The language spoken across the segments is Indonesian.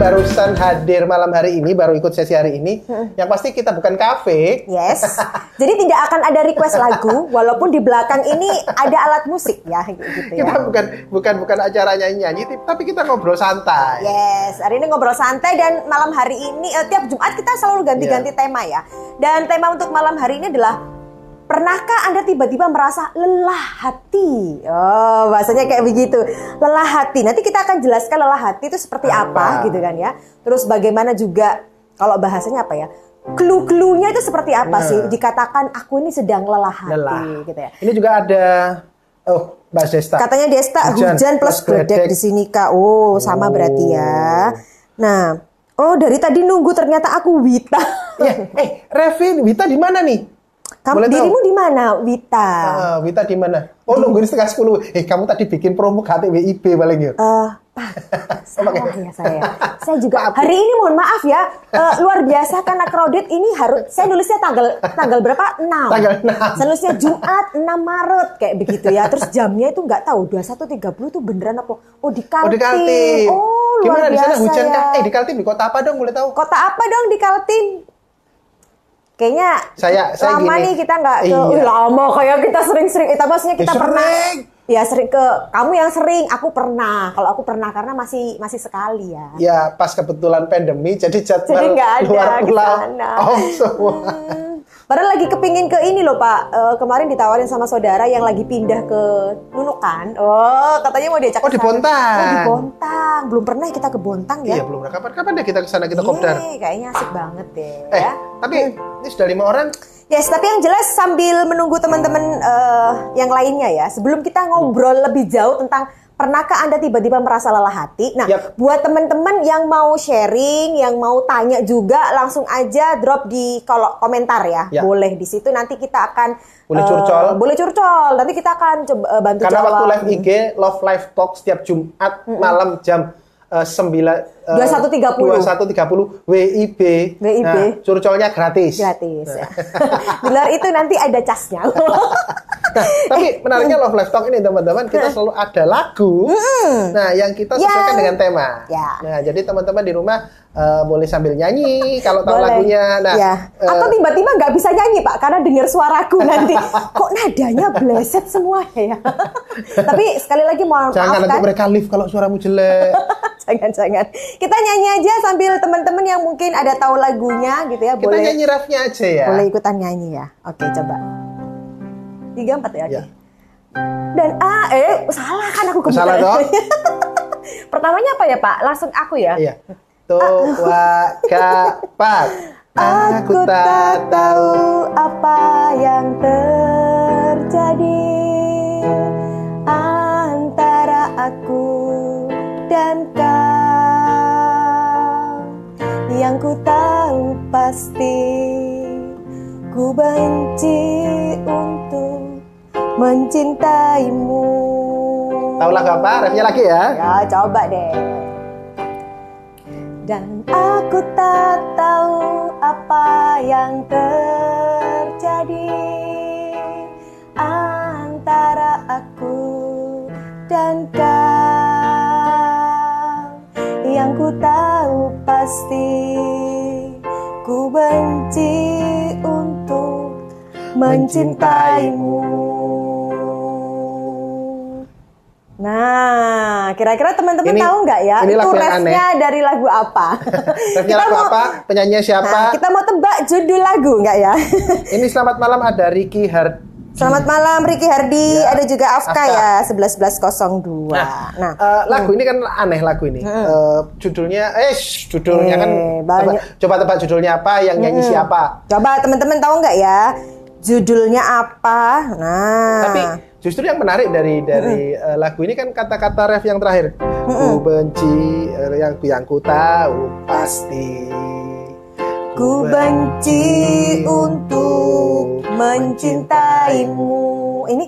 barusan hadir malam hari ini, baru ikut sesi hari ini, yang pasti kita bukan kafe. Yes. Jadi tidak akan ada request lagu, walaupun di belakang ini ada alat musik ya, gitu ya. Kita bukan acara nyanyi-nyanyi, tapi kita ngobrol santai. Yes, hari ini ngobrol santai dan malam hari ini tiap Jumat kita selalu ganti-ganti tema ya. Dan tema untuk malam hari ini adalah pernahkah Anda tiba-tiba merasa lelah hati? Oh, bahasanya kayak begitu. Lelah hati. Nanti kita akan jelaskan lelah hati itu seperti apa gitu kan ya. Terus bagaimana juga kalau bahasanya apa ya? Clue-cluenya itu seperti apa sih? Dikatakan aku ini sedang lelah hati gitu ya. Ini juga ada Mbak Desta. Katanya Desta hujan plus gledek di sini Kak. Oh, sama berarti ya. Nah, dari tadi nunggu ternyata aku Wita. Revi, Wita di mana nih? Dirimu di mana, Wita? Wita di mana? Nungguin 9:30. Kamu tadi bikin promo KTWIB paling ya? Salah ya saya. Saya juga hari ini mohon maaf ya, luar biasa karena crowded ini harus saya nulisnya tanggal berapa? 6. Tanggal 6. Saya nulisnya Jumat 6 Maret kayak begitu ya. Terus jamnya itu nggak tahu 21.30 tuh beneran apa? Di Kaltim. Luar gimana biasa. Di sana hujan ya. Di Kaltim di kota apa dong boleh tahu? Kota apa dong di Kaltim? Kayaknya saya lama gini, nih kita nggak ke lama kayak kita sering-sering maksudnya kita pernah sering ke kamu yang sering aku pernah kalau aku pernah karena masih sekali ya. Ya pas kebetulan pandemi jadi nggak ada luar pulau semua. Padahal lagi kepingin ke ini loh Pak, kemarin ditawarin sama saudara yang lagi pindah ke Nunukan. Katanya mau diajak ke di Bontang. Di Bontang, belum pernah kita ke Bontang ya? Iya belum pernah. Kapan deh kita ke sana kita kopdar? Kayaknya asik banget deh. Tapi ini sudah 5 orang. Yes, tapi yang jelas sambil menunggu teman-teman yang lainnya ya, sebelum kita ngobrol lebih jauh tentang pernahkah Anda tiba-tiba merasa lelah hati? Nah, buat teman-teman yang mau sharing, yang mau tanya juga, langsung aja drop di kolom komentar ya. Boleh di situ nanti kita akan boleh curcol. Nanti kita akan coba bantu karena jawab. Karena waktu live IG, Love Live Talk setiap Jumat malam jam 21.30 WIB. Nah, curcolnya gratis. Di luar itu nanti ada casnya. Nah, tapi menariknya Love Live Talk ini teman-teman, kita selalu ada lagu. Nah, yang kita sesuaikan dengan tema. Nah, jadi teman-teman di rumah boleh sambil nyanyi kalau tahu lagunya. Nah, atau tiba-tiba nggak bisa nyanyi Pak karena dengar suaraku nanti. Kok nadanya bleset semua ya? Tapi sekali lagi mohon maaf jangan nanti mereka live kalau suaramu jelek. Jangan. Kita nyanyi aja sambil teman-teman yang mungkin ada tahu lagunya gitu ya. Kita nyanyi refnya aja ya. Boleh ikutan nyanyi ya. Oke, coba. 3, 4 ya. Oke. Dan salah kan aku kebetulan. Salah dong. Pertamanya apa ya Pak? Langsung aku ya. Iya. Toa kapat. Aku tak tahu apa yang terjadi antara aku dan kau. Yang ku tahu pasti ku benci untuk mencintaimu. Tahu lagu apa? Refnya lagi ya? Ya, coba deh. Dan aku tak tahu apa yang terjadi antara aku dan kau. Yang ku tahu pasti ku benci untuk mencintaimu. Nah, kira-kira teman-teman tahu nggak ya itu refnya dari lagu apa? Refnya lagu apa? Penyanyinya siapa? Nah, kita mau tebak judul lagu nggak ya? Ini selamat malam ada Ricky Hardi. Selamat malam Ricky Hardi, ada juga Afka ya 11.02. Nah, lagu ini kan aneh lagu ini. Judulnya kan coba tebak judulnya apa, yang nyanyi siapa? Coba teman-teman tahu nggak ya judulnya apa? Nah, tapi justru yang menarik dari lagu ini kan kata-kata ref yang terakhir. Ku benci yang ku tahu pasti. Ku benci untuk mencintaimu. Ini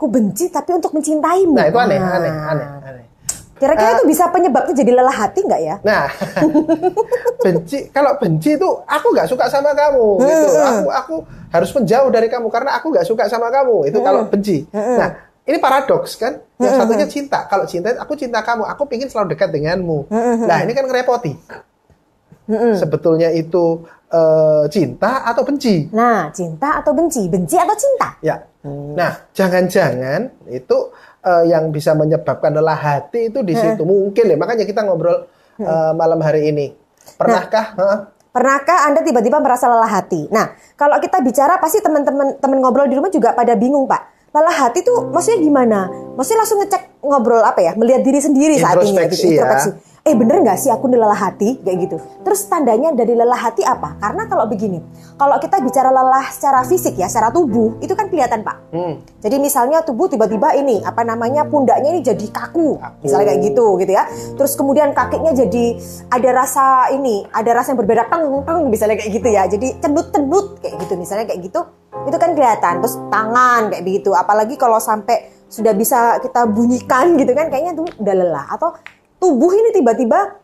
ku benci tapi untuk mencintaimu. Nah, itu aneh. Kira-kira itu bisa penyebabnya jadi lelah hati nggak ya? Nah, kalau benci itu aku nggak suka sama kamu, gitu. Aku harus menjauh dari kamu karena aku nggak suka sama kamu. Itu kalau benci. Nah, ini paradoks kan? Yang satunya cinta. Kalau cinta, aku cinta kamu, aku pingin selalu dekat denganmu. Nah, ini kan ngerepoti. Sebetulnya itu cinta atau benci? Nah, cinta atau benci? Benci atau cinta? Ya. Nah, jangan-jangan itu yang bisa menyebabkan lelah hati itu di situ. Mungkin ya, makanya kita ngobrol malam hari ini. Pernahkah? Pernahkah Anda tiba-tiba merasa lelah hati? Nah, kalau kita bicara pasti teman-teman ngobrol di rumah juga pada bingung, Pak. Lelah hati tuh maksudnya gimana? Maksudnya langsung ngecek ngobrol apa ya? Melihat diri sendiri saat ini. Introspeksi ya. Bener nggak sih aku lelah hati kayak gitu? Terus tandanya dari lelah hati apa? Karena kalau begini, kalau kita bicara lelah secara fisik ya, secara tubuh itu kan kelihatan Pak. Jadi misalnya tubuh tiba-tiba ini apa namanya pundaknya ini jadi kaku, misalnya kayak gitu ya. Terus kemudian kakinya jadi ada rasa yang berbeda teng misalnya kayak gitu ya. Jadi cendut kayak gitu misalnya kayak gitu. Itu kan kelihatan. Terus tangan kayak begitu. Apalagi kalau sampai sudah bisa kita bunyikan gitu kan kayaknya tuh udah lelah. Atau tubuh ini tiba-tiba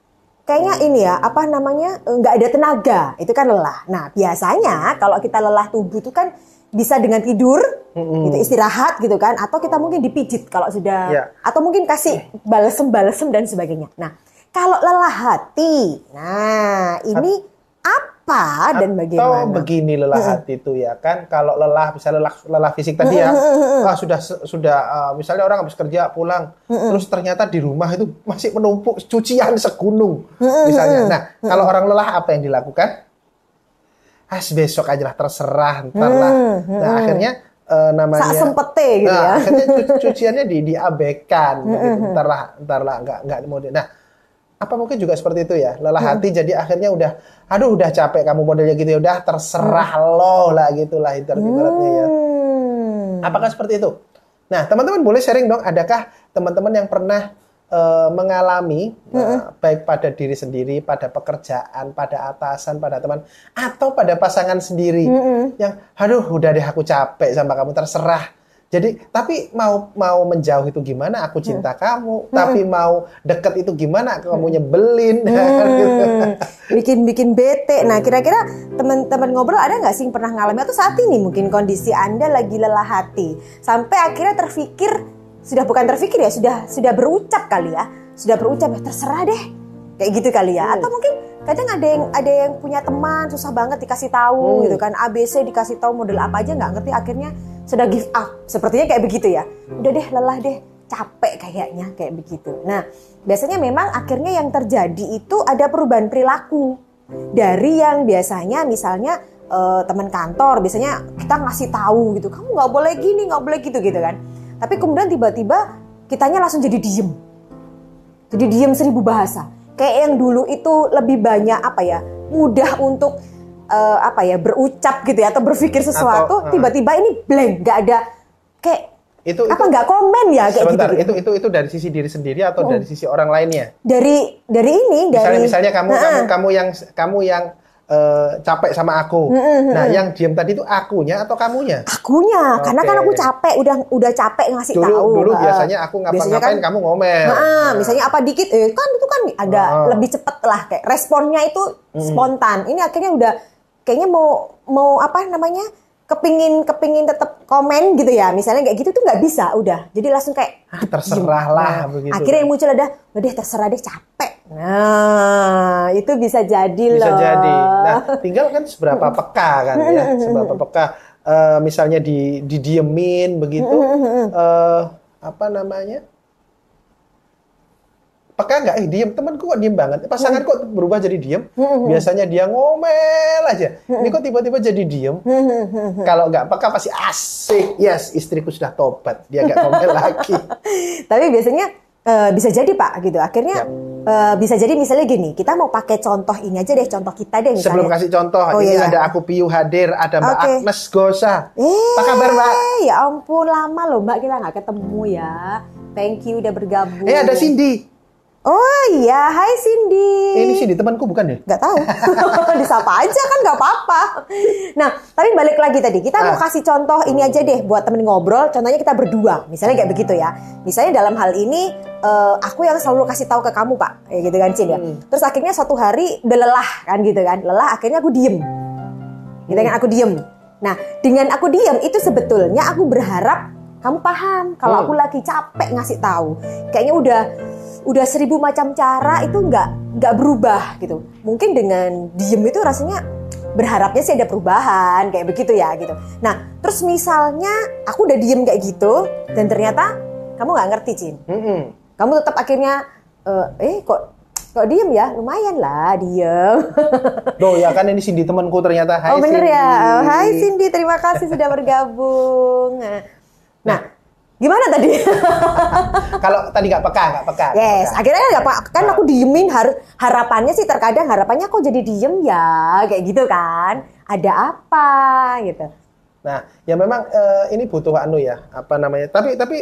kayaknya ini ya, apa namanya, nggak ada tenaga. Itu kan lelah. Nah, biasanya kalau kita lelah tubuh itu kan bisa dengan tidur, gitu, istirahat gitu kan. Atau kita mungkin dipijit kalau sudah. Atau mungkin kasih balesem dan sebagainya. Nah, kalau lelah hati, nah ini apa dan bagaimana? Atau begini lelah hati itu ya kan, kalau lelah misalnya lelah fisik tadi ya, sudah misalnya orang habis kerja pulang, terus ternyata di rumah itu masih menumpuk cucian segunung misalnya. Nah, kalau orang lelah apa yang dilakukan? Besok aja lah, terserah, ntar lah. Nah, akhirnya namanya sempete gitu ya. Akhirnya cuciannya diabaikan gitu. Ntar lah nggak mau. Nah, apa mungkin juga seperti itu ya, lelah hati jadi akhirnya udah capek kamu modelnya gitu ya, udah terserah lo lah gitulah ibaratnya ya. Apakah seperti itu? Nah, teman-teman boleh sharing dong, adakah teman-teman yang pernah mengalami baik pada diri sendiri, pada pekerjaan, pada atasan, pada teman, atau pada pasangan sendiri yang udah deh aku capek sama kamu, terserah. Jadi, tapi mau menjauh itu gimana? Aku cinta kamu. Tapi mau deket itu gimana? Kamu nyebelin. Bikin bete. Nah, kira-kira teman-teman ngobrol ada nggak sih yang pernah ngalami? Atau saat ini mungkin kondisi Anda lagi lelah hati. Sampai akhirnya sudah berucap kali ya. Sudah berucap, terserah deh. Kayak gitu kali ya. Atau mungkin kadang ada yang punya teman susah banget dikasih tahu gitu kan, ABC dikasih tahu model apa aja nggak ngerti, akhirnya sudah give up, sepertinya kayak begitu ya, udah deh lelah deh, capek kayaknya kayak begitu. Nah, biasanya memang akhirnya yang terjadi itu ada perubahan perilaku dari yang biasanya misalnya teman kantor biasanya kita ngasih tahu gitu, kamu nggak boleh gini, nggak boleh gitu kan, tapi kemudian tiba-tiba kitanya langsung jadi diem 1000 bahasa. Kayak yang dulu itu lebih banyak mudah untuk berucap gitu ya, atau berpikir sesuatu, tiba-tiba ini blank, nggak ada kayak itu nggak komen ya kayak sebentar, gitu. Itu dari sisi diri sendiri atau dari sisi orang lainnya? Misalnya kamu yang capek sama aku. Nah, yang diam tadi itu akunya atau kamunya? Akunya, karena kan aku capek, udah capek ngasih tahu. Dulu biasanya aku ngapa-ngapain kamu ngomel. Misalnya apa dikit, kan itu kan ada lebih cepet lah, kayak responnya itu spontan. Ini akhirnya udah kayaknya mau kepingin tetap komen gitu ya, misalnya kayak gitu tuh nggak bisa, udah jadi langsung kayak terserah lah begitu. Akhirnya yang muncul udah terserah deh, capek. Nah, itu bisa jadi loh. Bisa jadi. Nah, tinggal kan seberapa peka kan ya, seberapa peka. Misalnya didiemin begitu, peka nggak? Diem, temanku kok diem banget. Pasangan kok berubah jadi diem? Biasanya dia ngomel aja. Ini kok tiba-tiba jadi diem? Kalau nggak peka pasti asik. Yes, istriku sudah tobat. Dia nggak ngomel lagi. Tapi biasanya bisa jadi Pak gitu. Akhirnya bisa jadi misalnya gini, kita mau pakai contoh ini aja deh, contoh kita deh misalnya. Sebelum kasih contoh, ini ada aku Piyu hadir, ada Mbak Agnes Gosa. Apa kabar Mbak? Ya ampun, lama loh Mbak kita nggak ketemu ya. Thank you udah bergabung. Ada Cindy. Oh iya, hai Cindy. Ini Cindy temanku bukan ya? Nggak tahu. Disapa aja kan nggak apa-apa. Nah, tapi balik lagi tadi, kita mau kasih contoh ini aja deh buat temen ngobrol. Contohnya kita berdua, misalnya kayak begitu ya. Misalnya dalam hal ini, aku yang selalu kasih tahu ke kamu Pak, ya gitu kan Cin ya. Terus akhirnya suatu hari udah lelah kan gitu kan, lelah akhirnya aku diem. Gitu kan aku diem. Nah, dengan aku diem itu sebetulnya aku berharap kamu paham kalau aku lagi capek ngasih tahu. Kayaknya udah 1000 macam cara itu nggak berubah gitu. Mungkin dengan diem itu rasanya berharapnya sih ada perubahan kayak begitu ya gitu. Nah terus misalnya aku udah diem kayak gitu dan ternyata kamu nggak ngerti, Cin. Kamu tetap akhirnya kok diem ya, lumayan lah diem. Loh ya kan ini Cindy temanku ternyata. Hai, oh bener Cindy. ya, hai Cindy, terima kasih sudah bergabung. Nah, gimana tadi? Kalau tadi nggak peka. Yes, akhirnya nggak peka. Kan aku diemin, harapannya sih terkadang harapannya kok jadi diem ya, kayak gitu kan. Ada apa gitu. Nah, ya memang ini butuh Tapi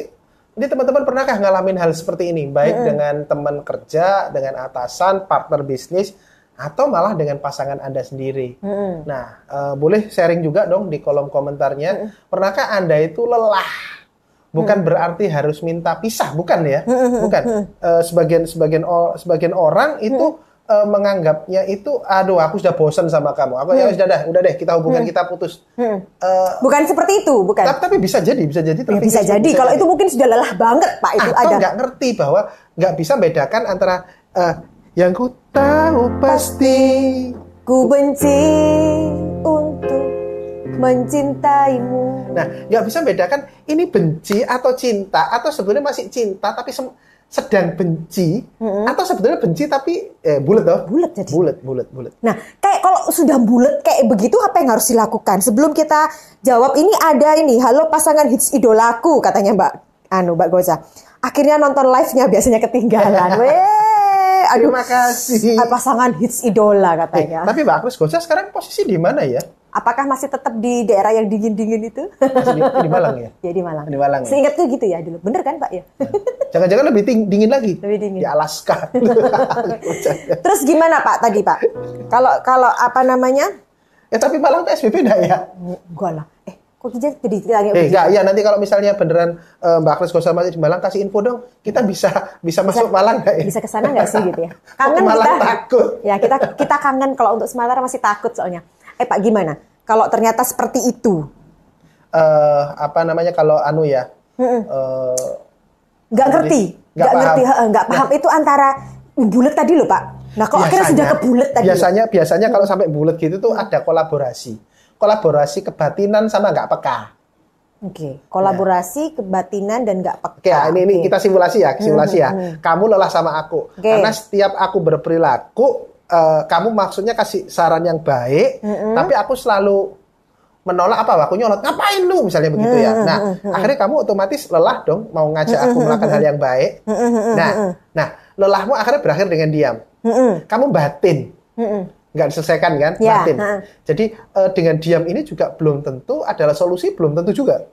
ini teman-teman pernahkah ngalamin hal seperti ini? Baik dengan teman kerja, dengan atasan, partner bisnis, atau malah dengan pasangan Anda sendiri. Nah, boleh sharing juga dong di kolom komentarnya. Pernahkah Anda itu lelah? Bukan berarti harus minta pisah, bukan ya? Bukan. Sebagian orang itu menganggapnya itu, aduh aku sudah bosan sama kamu. Aku ya udah deh kita hubungan kita putus. Bukan seperti itu, bukan. Tapi bisa jadi bisa jadi. Kalau itu mungkin sudah lelah banget, Pak, itu atau nggak ngerti bahwa nggak bisa bedakan antara yang ku tahu pasti ku benci untuk mencintaimu. Nah, nggak bisa bedakan ini benci atau cinta, atau sebenarnya masih cinta tapi sedang benci, atau sebetulnya benci tapi bulat jadi. Bulat. Nah, kayak kalau sudah bulat kayak begitu, apa yang harus dilakukan? Sebelum kita jawab ini ada ini, halo pasangan hits idolaku katanya Mbak Goza. Akhirnya nonton live-nya biasanya ketinggalan. Aduh, terima kasih. Pasangan hits idola katanya. Tapi Mbak Agnes Goza sekarang posisi di mana ya? Apakah masih tetap di daerah yang dingin-dingin itu? Masih di Malang ya? Ya, di Malang. Di Malang. Ya? Seingatku gitu ya dulu. Bener kan, Pak ya? Jangan-jangan lebih dingin lagi. Lebih dingin. Di Alaska. Terus gimana, Pak, tadi, Pak? Kalau apa namanya? Tapi Malang PSBB enggak ya? Enggak lah. Kok jadi tanya enggak, ya nanti kalau misalnya beneran Mbak Agnes Goza masih di Malang, kasih info dong. Kita bisa masuk Malang enggak ya? Bisa ke sana enggak sih gitu ya? Kangen Malang takut. Ya, kita kangen kalau untuk sementara masih takut soalnya. Pak, gimana? Kalau ternyata seperti itu? Kalau nggak ngerti, nggak paham itu antara bulat tadi loh, Pak. Nah, kalau akhirnya sudah ke bulat tadi. Biasanya kalau sampai bulat gitu tuh ada kolaborasi kebatinan sama nggak peka. Oke, kolaborasi kebatinan dan nggak peka. Oke, ini kita simulasi ya. Kamu lelah sama aku, karena setiap aku berperilaku, kamu maksudnya kasih saran yang baik, tapi aku selalu menolak aku nyolot, ngapain lu misalnya begitu ya. Nah, akhirnya kamu otomatis lelah dong mau ngajak aku melakukan hal yang baik. Nah, lelahmu akhirnya berakhir dengan diam. Kamu batin, nggak diselesaikan kan, batin. Jadi dengan diam ini juga belum tentu adalah solusi, belum tentu juga.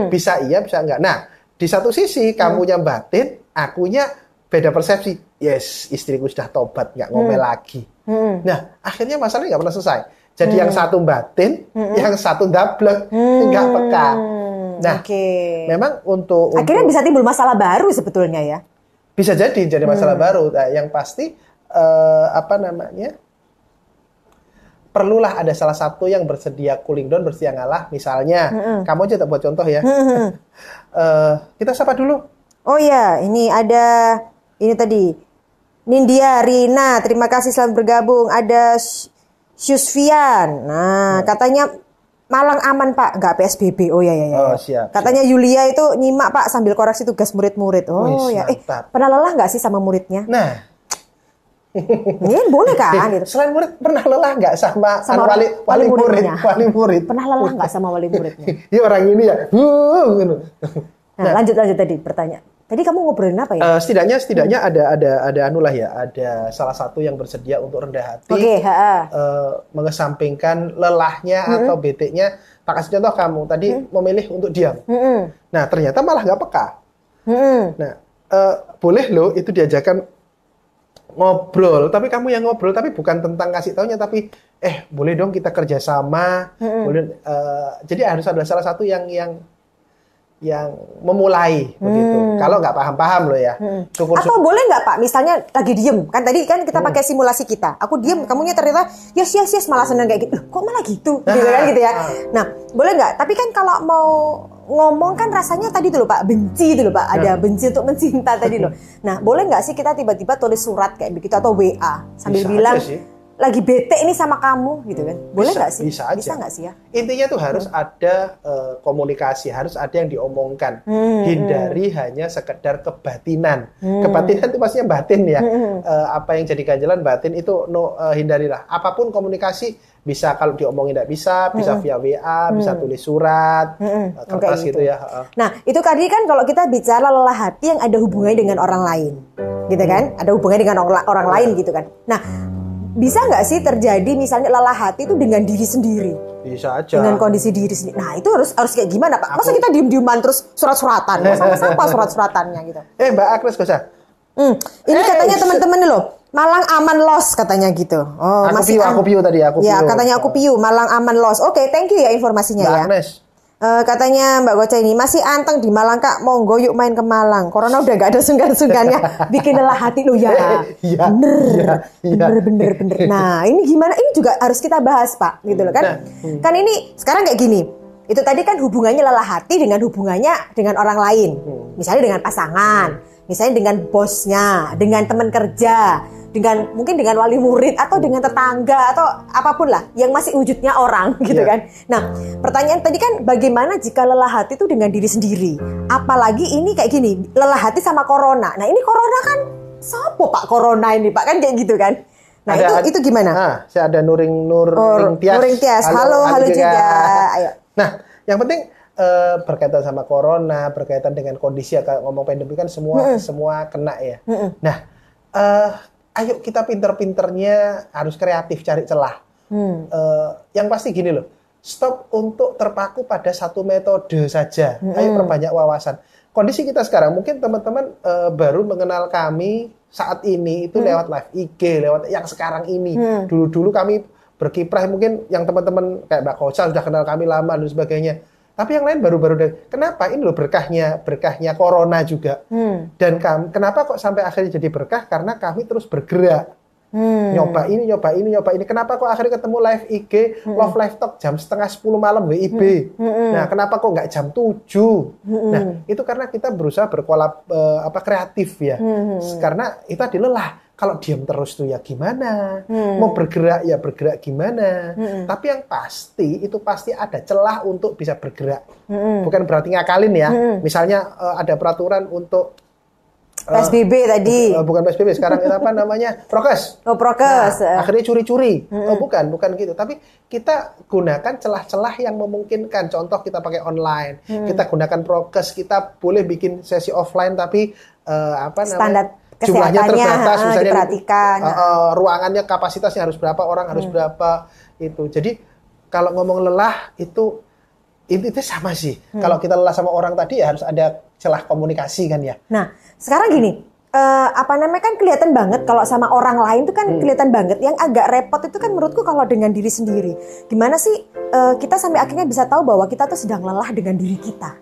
Bisa iya, bisa enggak. Nah, di satu sisi kamunya batin, akunya beda persepsi. Yes, istriku sudah tobat, nggak ngomel lagi. Nah, akhirnya masalahnya nggak pernah selesai. Jadi yang satu batin, yang satu dablek, nggak peka. Nah, memang untuk akhirnya bisa timbul masalah baru sebetulnya ya. Bisa jadi masalah baru. Nah, yang pasti perlulah ada salah satu yang bersedia cooling down, bersedia ngalah. Misalnya, kamu aja tak buat contoh ya. Kita sapa dulu. Oh ya, ini ada ini tadi. Nindya, Rina, terima kasih selamat bergabung. Ada Syusfian. Nah, katanya Malang aman, Pak, nggak PSBB. Oh ya. Oh, siap. Katanya Yulia itu nyimak, Pak, sambil koreksi tugas murid-murid. Oh ya. Pernah lelah nggak sih sama muridnya? Nah, ini boleh kan? Gitu. Selain murid, pernah lelah nggak sama wali murid? Pernah lelah nggak sama wali muridnya? Ini orang ini ya. Nah, lanjut tadi pertanyaan. Tadi kamu ngobrolin apa ya? Setidaknya ada salah satu yang bersedia untuk rendah hati, mengesampingkan lelahnya atau beteknya. Tak kasih contoh, kamu tadi memilih untuk diam. Nah, ternyata malah nggak peka. Nah, boleh loh itu diajarkan ngobrol, tapi kamu yang ngobrol, tapi bukan tentang kasih taunya, tapi boleh dong kita kerjasama. Jadi harus ada salah satu yang memulai begitu. Kalau nggak paham loh ya. Atau boleh nggak, Pak? Misalnya lagi diem, kan tadi kan kita pakai simulasi kita. Aku diem, kamunya ternyata yes malah seneng kayak gitu. Kok malah gitu? Gitu kan gitu ya. Nah, boleh nggak? Tapi kan kalau mau ngomong kan rasanya tadi tuh loh Pak, benci itu loh Pak, ada benci untuk mencinta tadi loh. Nah, boleh nggak sih kita tiba-tiba tulis surat kayak begitu atau WA sambil bilang lagi bete ini sama kamu gitu kan? Boleh nggak sih? Bisa aja. Bisa nggak sih ya? Intinya tuh harus ada komunikasi, harus ada yang diomongkan. Hindari hanya sekedar kebatinan. Kebatinan itu maksudnya batin ya. Apa yang jadi ganjalan batin itu hindarilah. Apapun komunikasi bisa, kalau diomongin tidak bisa via WA, bisa tulis surat, kertas gitu ya. Nah, itu tadi kan kalau kita bicara lelah hati yang ada hubungannya dengan orang lain, gitu kan? Ada hubungannya dengan orang lain gitu kan? Nah, bisa nggak sih terjadi misalnya lelah hati itu dengan diri sendiri? Bisa aja. Dengan kondisi diri sendiri. Nah, itu harus kayak gimana Pak? Masa kita diem-dieman terus surat-suratan? Sama-sama surat-suratannya gitu? Mbak Agnes gak usah. Ini katanya teman-teman nih loh. Malang aman los katanya gitu. Oh, aku piu tadi. Ya, katanya aku piu. Malang aman los. Oke, thank you ya informasinya Mbak ya. Agnes. Katanya Mbak Goca ini masih anteng di Malang Kak. Monggo yuk main ke Malang. Corona udah gak ada sungkan-sungkannya. Bikin lelah hati lo ya. Bener. Nah, ini gimana? Ini juga harus kita bahas Pak. Gitu loh kan. Kan ini sekarang kayak gini. Itu tadi kan hubungannya lelah hati dengan hubungannya dengan orang lain. Misalnya dengan pasangan, misalnya dengan bosnya, dengan teman kerja, mungkin dengan wali murid atau dengan tetangga atau apapun lah yang masih wujudnya orang gitu kan. Nah, pertanyaan tadi kan bagaimana jika lelah hati itu dengan diri sendiri? Apalagi ini kayak gini, lelah hati sama corona. Nah, ini corona kan sopo Pak corona ini Pak kan kayak gitu kan. Nah, itu gimana? Saya ada Nuring Tias. Halo juga. Ayo. Nah, yang penting berkaitan sama corona, berkaitan dengan kondisi kalau ngomong pandemi kan semua kena ya. Nah, ayo kita pinter-pinternya harus kreatif cari celah. Yang pasti gini loh, stop untuk terpaku pada satu metode saja. Ayo perbanyak wawasan. Kondisi kita sekarang, mungkin teman-teman baru mengenal kami saat ini itu lewat live IG, lewat yang sekarang ini. Dulu-dulu kami berkiprah, mungkin yang teman-teman kayak Mbak Koca sudah kenal kami lama dan sebagainya. Tapi yang lain baru-baru. Kenapa? Ini loh berkahnya corona juga. Dan kenapa kok sampai akhirnya jadi berkah? Karena kami terus bergerak. Nyoba ini. Kenapa kok akhirnya ketemu live IG, Love Live Talk jam 9:30 malam WIB. Nah, kenapa kok nggak jam 7? Nah, itu karena kita berusaha kreatif ya. Karena itu adalah kalau diam terus tuh ya gimana? Mau bergerak ya bergerak gimana? Tapi yang pasti itu pasti ada celah untuk bisa bergerak. Bukan berarti ngakalin ya. Misalnya ada peraturan untuk PSBB tadi. Bukan PSBB, sekarang apa namanya? Prokes. Oh, prokes. Nah, akhirnya curi-curi. Bukan gitu. Tapi kita gunakan celah-celah yang memungkinkan. Contoh kita pakai online. Kita gunakan prokes, kita boleh bikin sesi offline tapi standar jumlahnya terbatas, misalnya diperhatikan. Ruangannya kapasitasnya harus berapa, orang harus berapa itu. Jadi kalau ngomong lelah itu sama sih. Kalau kita lelah sama orang tadi ya harus ada celah komunikasi kan ya. Nah, sekarang gini, kan kelihatan banget kalau sama orang lain itu kan kelihatan banget. Yang agak repot itu kan menurutku kalau dengan diri sendiri. Gimana sih kita sampai akhirnya bisa tahu bahwa kita tuh sedang lelah dengan diri kita?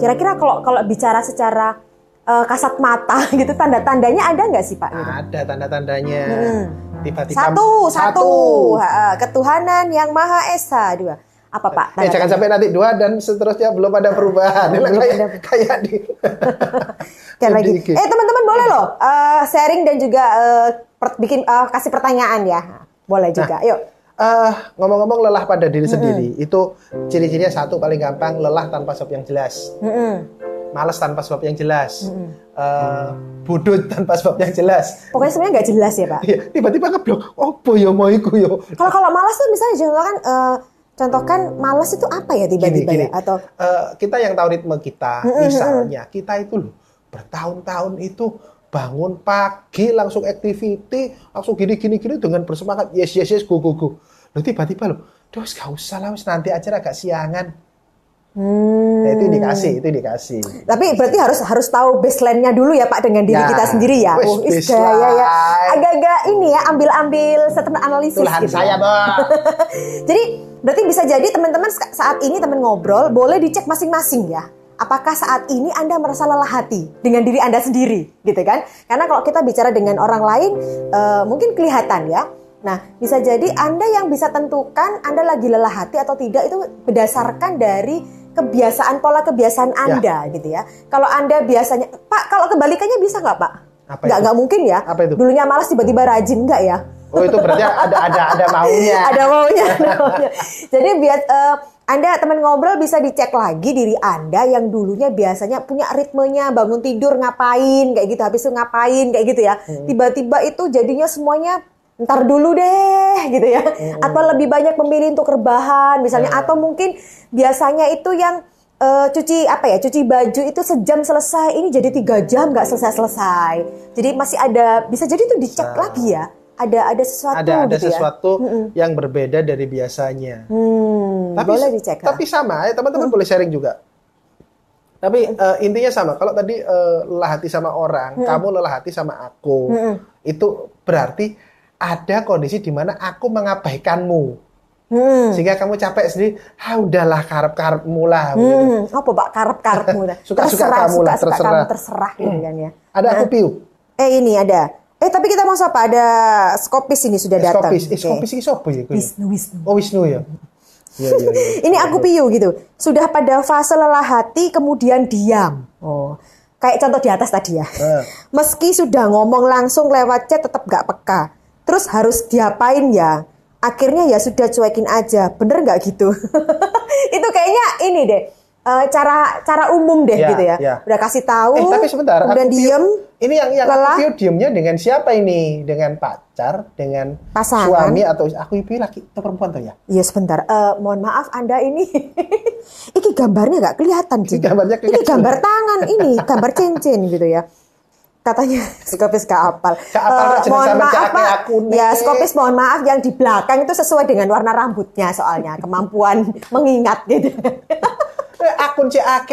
Kira-kira kalau bicara secara kasat mata gitu, tanda-tandanya ada nggak sih Pak? Gitu? Ada tanda-tandanya. Tiba-tiba satu. Ketuhanan yang Maha Esa. 2. Apa Pak? Jangan sampai nanti 2 dan seterusnya belum ada perubahan. Kayak di lagi. Teman-teman boleh loh sharing dan juga kasih pertanyaan ya. Boleh juga. Yuk. Ngomong-ngomong lelah pada diri sendiri, itu ciri-cirinya satu paling gampang, lelah tanpa sebab yang jelas. Malas tanpa sebab yang jelas, bodoh tanpa sebab yang jelas. Pokoknya sebenarnya nggak jelas ya Pak. Tiba-tiba ngeblok, opo yo mau iku yo. Kalau malas tuh misalnya contohkan malas itu apa ya tiba-tiba gini. Ya? Atau kita yang tahu ritme kita, misalnya kita itu loh bertahun-tahun itu bangun pagi langsung activity, langsung gini dengan bersemangat, yes go. Loh tiba-tiba loh, terus gak usah lah, nanti aja agak siangan. Itu indikasi. Tapi berarti harus tahu baseline-nya dulu ya Pak dengan diri kita sendiri ya. Ya. Agak-agak ini ya, ambil statement analisis. Tuhan gitu. Saya, Bang. Jadi berarti bisa jadi teman-teman saat ini teman ngobrol boleh dicek masing-masing ya. Apakah saat ini Anda merasa lelah hati dengan diri Anda sendiri, gitu kan? Karena kalau kita bicara dengan orang lain, mungkin kelihatan ya. Nah, bisa jadi Anda yang bisa tentukan Anda lagi lelah hati atau tidak itu berdasarkan dari kebiasaan, pola kebiasaan Anda gitu ya. Kalau Anda biasanya, Pak, kalau kebalikannya bisa nggak Pak? Nggak mungkin ya. Apa itu? Dulunya malas tiba-tiba rajin, nggak ya? Oh, itu berarti ada maunya. Ada maunya. Jadi biar Anda teman ngobrol bisa dicek lagi diri Anda yang dulunya biasanya punya ritmenya bangun tidur ngapain kayak gitu, habis itu ngapain kayak gitu ya. Tiba-tiba itu jadinya semuanya ntar dulu deh gitu ya. Atau lebih banyak memilih untuk rebahan misalnya, atau mungkin biasanya itu yang cuci baju itu sejam selesai, ini jadi 3 jam nggak selesai. Jadi masih ada, bisa jadi itu dicek lagi ya. Ada sesuatu ada gitu sesuatu yang berbeda dari biasanya. Tapi boleh dicek. Tapi sama ya, teman-teman boleh sharing juga. Tapi intinya sama. Kalau tadi lelah hati sama orang, kamu lelah hati sama aku, itu berarti ada kondisi di mana aku mengabaikanmu. Sehingga kamu capek sendiri, udahlah karep-karepmu lah. Apa Pak karep-karepmu? Suka-suka kamu lah, terserah gitu kan ya. Ada aku piu. Ini ada. Tapi kita mau apa? Ada Skopis ini sudah datang. Skopis ini siapa ya? Wisnu. Oh, Wisnu ya. Ya. Ini aku piu gitu. Sudah pada fase lelah hati kemudian diam. Oh, kayak contoh di atas tadi ya. Meski sudah ngomong langsung lewat chat tetap gak peka. Terus harus diapain ya? Akhirnya ya sudah cuekin aja. Bener nggak gitu? Itu kayaknya ini deh. Cara umum deh gitu ya. Udah kasih tahu. Tapi sebentar. Udah diem. Ini yang aku piu diemnya dengan siapa ini? Dengan pacar, dengan pasangan, suami, atau aku piu laki atau perempuan tuh ya? Iya sebentar. Mohon maaf Anda ini. Ini gambarnya nggak kelihatan. Ini gambar tangan ini, gambar cincin gitu ya. Katanya Skopis gak apal. Mohon maaf Pak. Ya Skopis mohon maaf yang di belakang itu sesuai dengan warna rambutnya soalnya. Kemampuan mengingat gitu. Akun CAK.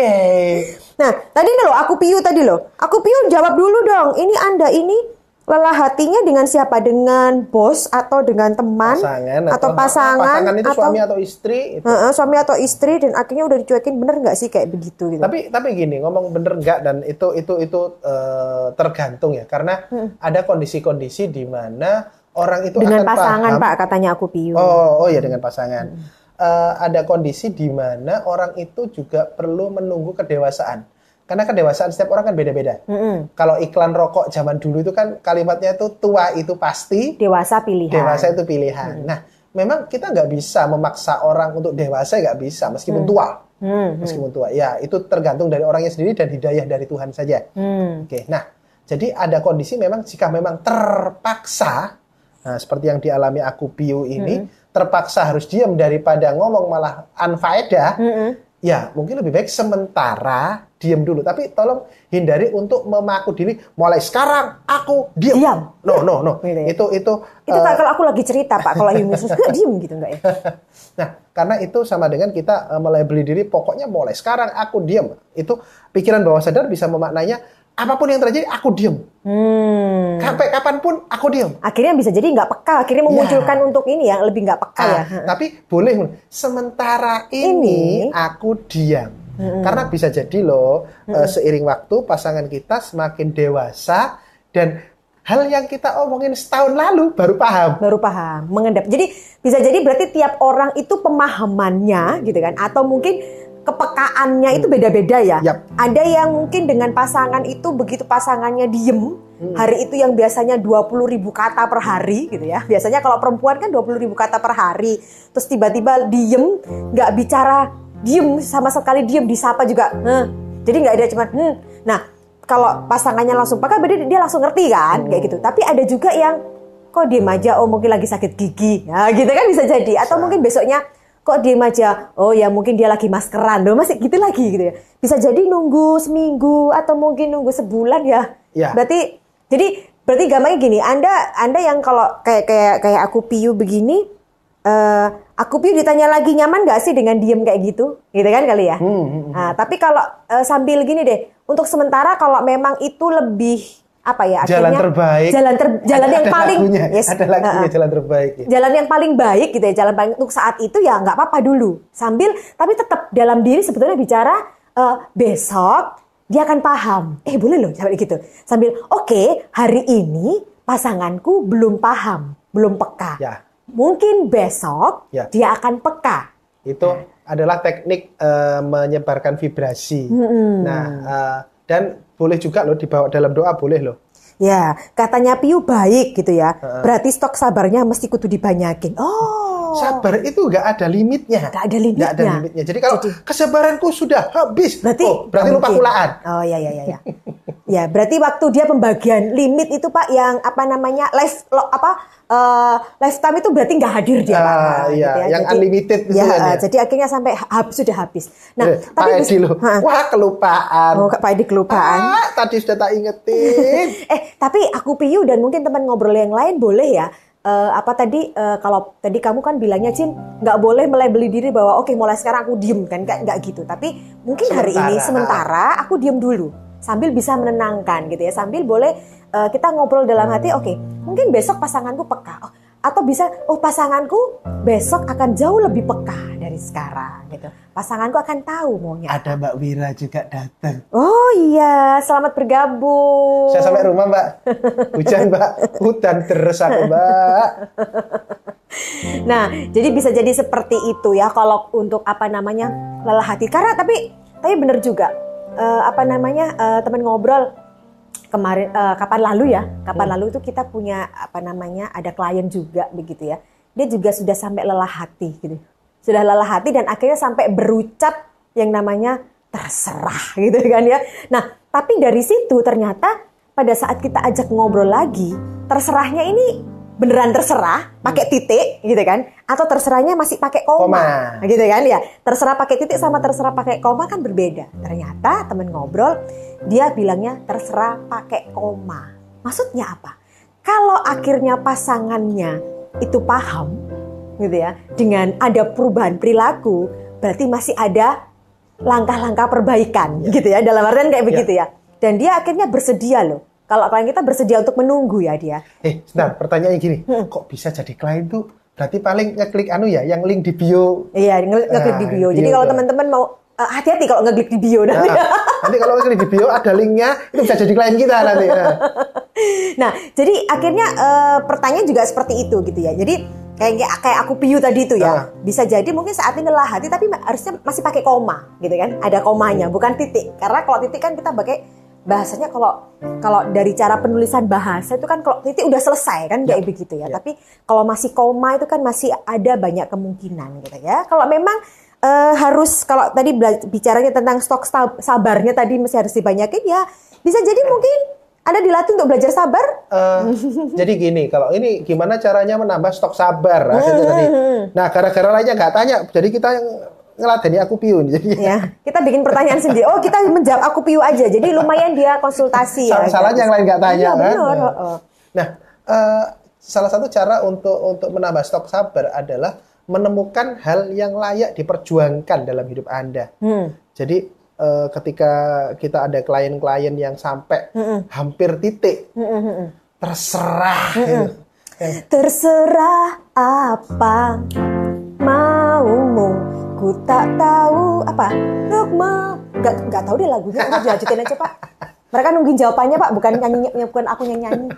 Nah tadi loh aku piu tadi loh. Aku piu jawab dulu dong. Ini Anda ini lelah hatinya dengan siapa? Dengan bos atau dengan teman? Pasangan itu suami atau istri? Suami atau istri dan akhirnya udah dicuekin, bener nggak sih kayak begitu? Gitu. Tapi gini, ngomong bener nggak dan itu tergantung ya, karena ada kondisi-kondisi di mana orang itu dengan akan pasangan paham. Pak katanya aku piu. Oh ya dengan pasangan. Ada kondisi di mana orang itu juga perlu menunggu kedewasaan. Karena kedewasaan setiap orang kan beda-beda. Kalau iklan rokok zaman dulu itu kan kalimatnya itu tua itu pasti, dewasa pilihan. Dewasa itu pilihan. Nah, memang kita nggak bisa memaksa orang untuk dewasa, nggak bisa meskipun tua. Meskipun tua. Ya, itu tergantung dari orangnya sendiri dan hidayah dari Tuhan saja. Oke. Nah, jadi ada kondisi memang jika memang terpaksa, nah seperti yang dialami aku piu ini, terpaksa harus diam daripada ngomong malah anfaedah. Ya, mungkin lebih baik sementara diam dulu. Tapi tolong hindari untuk memaku diri. Mulai sekarang aku diam. No. Gitu ya? Itu kalau aku lagi cerita Pak. Kalau Yumis diam gitu enggak ya? Nah, karena itu sama dengan kita melabeli diri. Pokoknya mulai sekarang aku diam. Itu pikiran bawah sadar bisa memaknainya apapun yang terjadi aku diam. Sampai kapanpun aku diam. Akhirnya bisa jadi nggak peka. Akhirnya memunculkan untuk ini yang lebih nggak peka ya. Tapi boleh sementara ini aku diam. Karena bisa jadi loh seiring waktu pasangan kita semakin dewasa dan hal yang kita omongin setahun lalu baru paham. Mengendap. Jadi bisa jadi berarti tiap orang itu pemahamannya gitu kan, atau mungkin kepekaannya itu beda-beda ya. Ada yang mungkin dengan pasangan itu begitu pasangannya diem, hari itu yang biasanya 20.000 kata per hari gitu ya. Biasanya kalau perempuan kan 20.000 kata per hari. Terus tiba-tiba diem, nggak bicara, diem sama sekali diem, disapa juga. Jadi nggak ada cuman Nah, kalau pasangannya langsung peka berarti dia langsung ngerti kan kayak gitu. Tapi ada juga yang kok diem aja, mungkin lagi sakit gigi. Nah, gitu kan bisa jadi. Atau mungkin besoknya kok diem aja, ya mungkin dia lagi maskeran, masih gitu lagi gitu ya. Bisa jadi nunggu seminggu atau mungkin nunggu sebulan ya. Berarti gampangnya gini, Anda yang kalau kayak aku piu begini, aku piu ditanya lagi nyaman nggak sih dengan diem kayak gitu kan kali ya. Nah, tapi kalau sambil gini deh, untuk sementara kalau memang itu lebih jalan terbaik, jalan yang paling ada lagunya jalan terbaik ya. Jalan yang paling baik gitu ya, jalan paling untuk saat itu ya nggak apa-apa dulu sambil, tapi tetap dalam diri sebetulnya bicara besok dia akan paham, boleh loh sampai gitu sambil hari ini pasanganku belum paham, belum peka, mungkin besok dia akan peka. Itu adalah teknik menyebarkan vibrasi. Nah, dan boleh juga loh dibawa dalam doa, boleh loh. Ya, katanya Piyu baik gitu ya. Berarti stok sabarnya mesti kudu dibanyakin. Oh. Sabar itu nggak ada limitnya. Nggak ada limitnya. Nggak ada limitnya. Jadi kalau kesabaranku sudah habis, berarti lupa kulaan. Oh ya. Ya, berarti waktu dia pembagian limit itu Pak yang lifetime itu berarti nggak hadir dia Pak. Iya, gitu ya. yang jadi, unlimited itu ya. Jadi akhirnya sampai sudah habis. Nah, tapi Pak Edi loh. Wah, kelupaan. Oh, Pak Edi kelupaan. Tadi sudah tak ingetin. Tapi aku Piyu dan mungkin teman ngobrol yang lain boleh ya. Kalau tadi kamu kan bilangnya Cin nggak boleh melabeli diri bahwa oke, mulai sekarang aku diem kan, nggak gitu. Tapi mungkin hari ini sementara aku diem dulu sambil bisa menenangkan gitu ya, sambil boleh kita ngobrol dalam hati. Oke, mungkin besok pasanganku peka, atau bisa pasanganku besok akan jauh lebih peka dari sekarang gitu. Pasanganku akan tahu maunya. Ada Mbak Wira juga datang. Oh iya, selamat bergabung. Saya sampai rumah Mbak. Hujan Mbak, hutan terus aku Mbak. Nah, jadi bisa jadi seperti itu ya kalau untuk lelah hati. Karena tapi benar juga teman ngobrol kemarin kapan lalu itu kita punya ada klien juga begitu ya. Dia juga sudah sampai lelah hati gitu. Sudah lelah hati dan akhirnya sampai berucap yang namanya terserah gitu kan ya. Nah, tapi dari situ ternyata pada saat kita ajak ngobrol lagi, terserahnya ini beneran terserah pakai titik gitu kan, atau terserahnya masih pakai koma gitu kan ya. Terserah pakai titik sama terserah pakai koma kan berbeda. Ternyata temen ngobrol dia bilangnya terserah pakai koma. Maksudnya apa? Kalau akhirnya pasangannya itu paham gitu ya, dengan ada perubahan perilaku, berarti masih ada langkah-langkah perbaikan gitu ya, dalam artian kayak begitu ya. Dan dia akhirnya bersedia loh. Kalau klien kita bersedia untuk menunggu ya dia. Sebentar, pertanyaannya gini, kok bisa jadi klien tuh? Berarti paling ngeklik yang link di bio. Iya, ngeklik di bio. Jadi kalau teman-teman mau hati-hati kalau ngeklik di bio nanti. Nanti kalau ngeklik di bio ada linknya, itu bisa jadi klien kita nanti. Nah, jadi akhirnya pertanyaan juga seperti itu gitu ya. Jadi kayak aku Piyu tadi itu ya. Bisa jadi mungkin saat ini lelah hati tapi harusnya masih pakai koma gitu kan. Ada komanya, bukan titik. Karena kalau titik kan kita pakai bahasanya kalau dari cara penulisan bahasa itu kan kalau titik udah selesai kan kayak begitu ya. Tapi kalau masih koma itu kan masih ada banyak kemungkinan gitu ya. Kalau memang kalau tadi bicaranya tentang stok sabarnya tadi masih harus dibanyakin ya, bisa jadi mungkin Anda dilatih untuk belajar sabar. Jadi gini, kalau ini gimana caranya menambah stok sabar? Tadi. Nah, gara-gara lainnya nggak tanya, jadi kita ngeladeni aku Piyu. Jadi ya, kita bikin pertanyaan sendiri. Oh, kita menjawab aku Piyu aja. Jadi lumayan dia konsultasi ya. Salahnya yang lain nggak tanya kan. Nah, salah satu cara untuk menambah stok sabar adalah menemukan hal yang layak diperjuangkan dalam hidup Anda. Jadi ketika kita ada klien-klien yang sampai hampir titik, terserah. Gitu. Terserah apa maumu, ku tak tahu apa. Nggak tahu deh lagunya. Lanjutin aja Pak. Mereka nungguin jawabannya Pak, bukan aku nyanyi.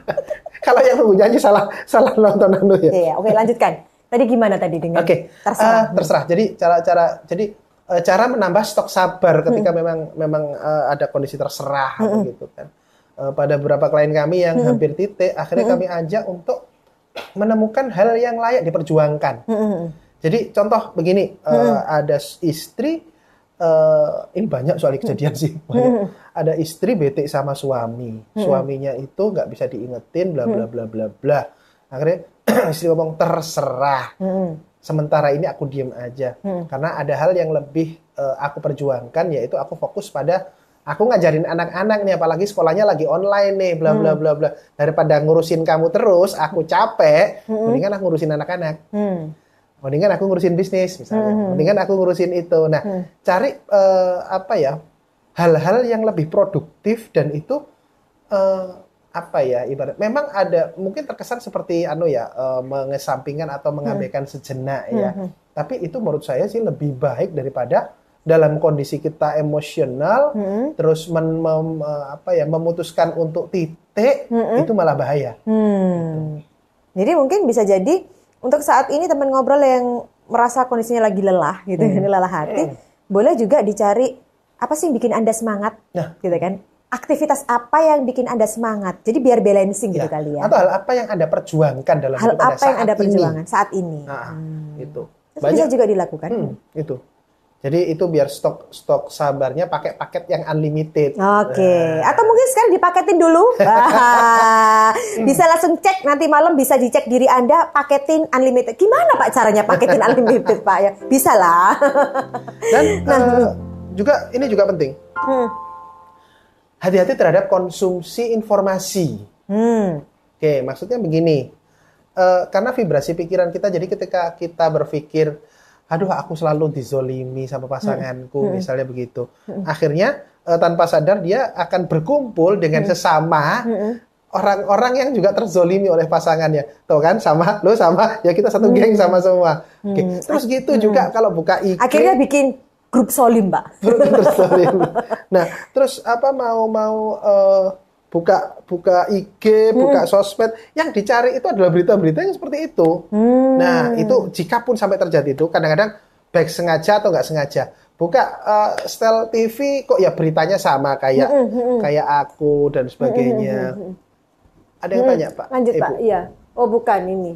Kalau yang nunggu nyanyi salah nonton ya. Iya, oke lanjutkan. Tadi gimana tadi dengan terserah. Jadi cara menambah stok sabar ketika memang ada kondisi terserah gitu kan. Pada beberapa klien kami yang hampir titik, akhirnya kami ajak untuk menemukan hal yang layak diperjuangkan. Jadi contoh begini, ada istri, ini banyak soal kejadian sih. Ada istri bete sama suami, suaminya itu nggak bisa diingetin, bla bla bla bla bla. Akhirnya istri ngomong terserah. Sementara ini aku diem aja, karena ada hal yang lebih aku perjuangkan, yaitu aku fokus pada aku ngajarin anak-anak nih, apalagi sekolahnya lagi online nih, bla bla bla bla. Daripada ngurusin kamu terus, aku capek. Mendingan aku ngurusin anak-anak, mendingan aku ngurusin bisnis misalnya, mendingan aku ngurusin itu. Nah, cari hal-hal yang lebih produktif dan itu ibarat memang ada mungkin terkesan seperti mengesampingkan atau mengabaikan sejenak ya. Tapi itu menurut saya sih lebih baik daripada dalam kondisi kita emosional terus memutuskan untuk titik, itu malah bahaya. Jadi mungkin bisa jadi untuk saat ini teman ngobrol yang merasa kondisinya lagi lelah gitu, lelah hati, boleh juga dicari apa sih yang bikin Anda semangat, gitu kan? Aktivitas apa yang bikin Anda semangat? Jadi biar balancing gitu kali ya. Atau hal apa yang Anda perjuangkan dalam hal hidup Anda apa yang Anda perjuangkan saat ini? Itu. Terus bisa juga dilakukan. Itu. Jadi itu biar stok sabarnya pakai paket yang unlimited. Oke. Atau mungkin sekarang dipaketin dulu. Bisa langsung cek nanti malam, bisa dicek diri Anda paketin unlimited. Gimana Pak caranya paketin unlimited Pak ya? Bisa lah. Dan juga ini juga penting. Hati-hati terhadap konsumsi informasi. Oke, maksudnya begini. Karena vibrasi pikiran kita, jadi ketika kita berpikir, aduh aku selalu dizolimi sama pasanganku, misalnya begitu. Akhirnya tanpa sadar dia akan berkumpul dengan sesama orang-orang yang juga terzolimi oleh pasangannya. Tuh kan, sama, lo sama, ya kita satu geng sama semua. Oke. Terus gitu juga kalau buka IG. Akhirnya bikin grup solim, Pak. Nah, terus apa mau buka IG, buka sosmed, yang dicari itu adalah berita-berita yang seperti itu. Nah, itu jika pun sampai terjadi itu, kadang-kadang baik sengaja atau nggak sengaja. Buka setel TV, kok ya beritanya sama kayak aku dan sebagainya. Ada yang tanya, Pak? Lanjut, Pak. Iya. Oh, bukan ini.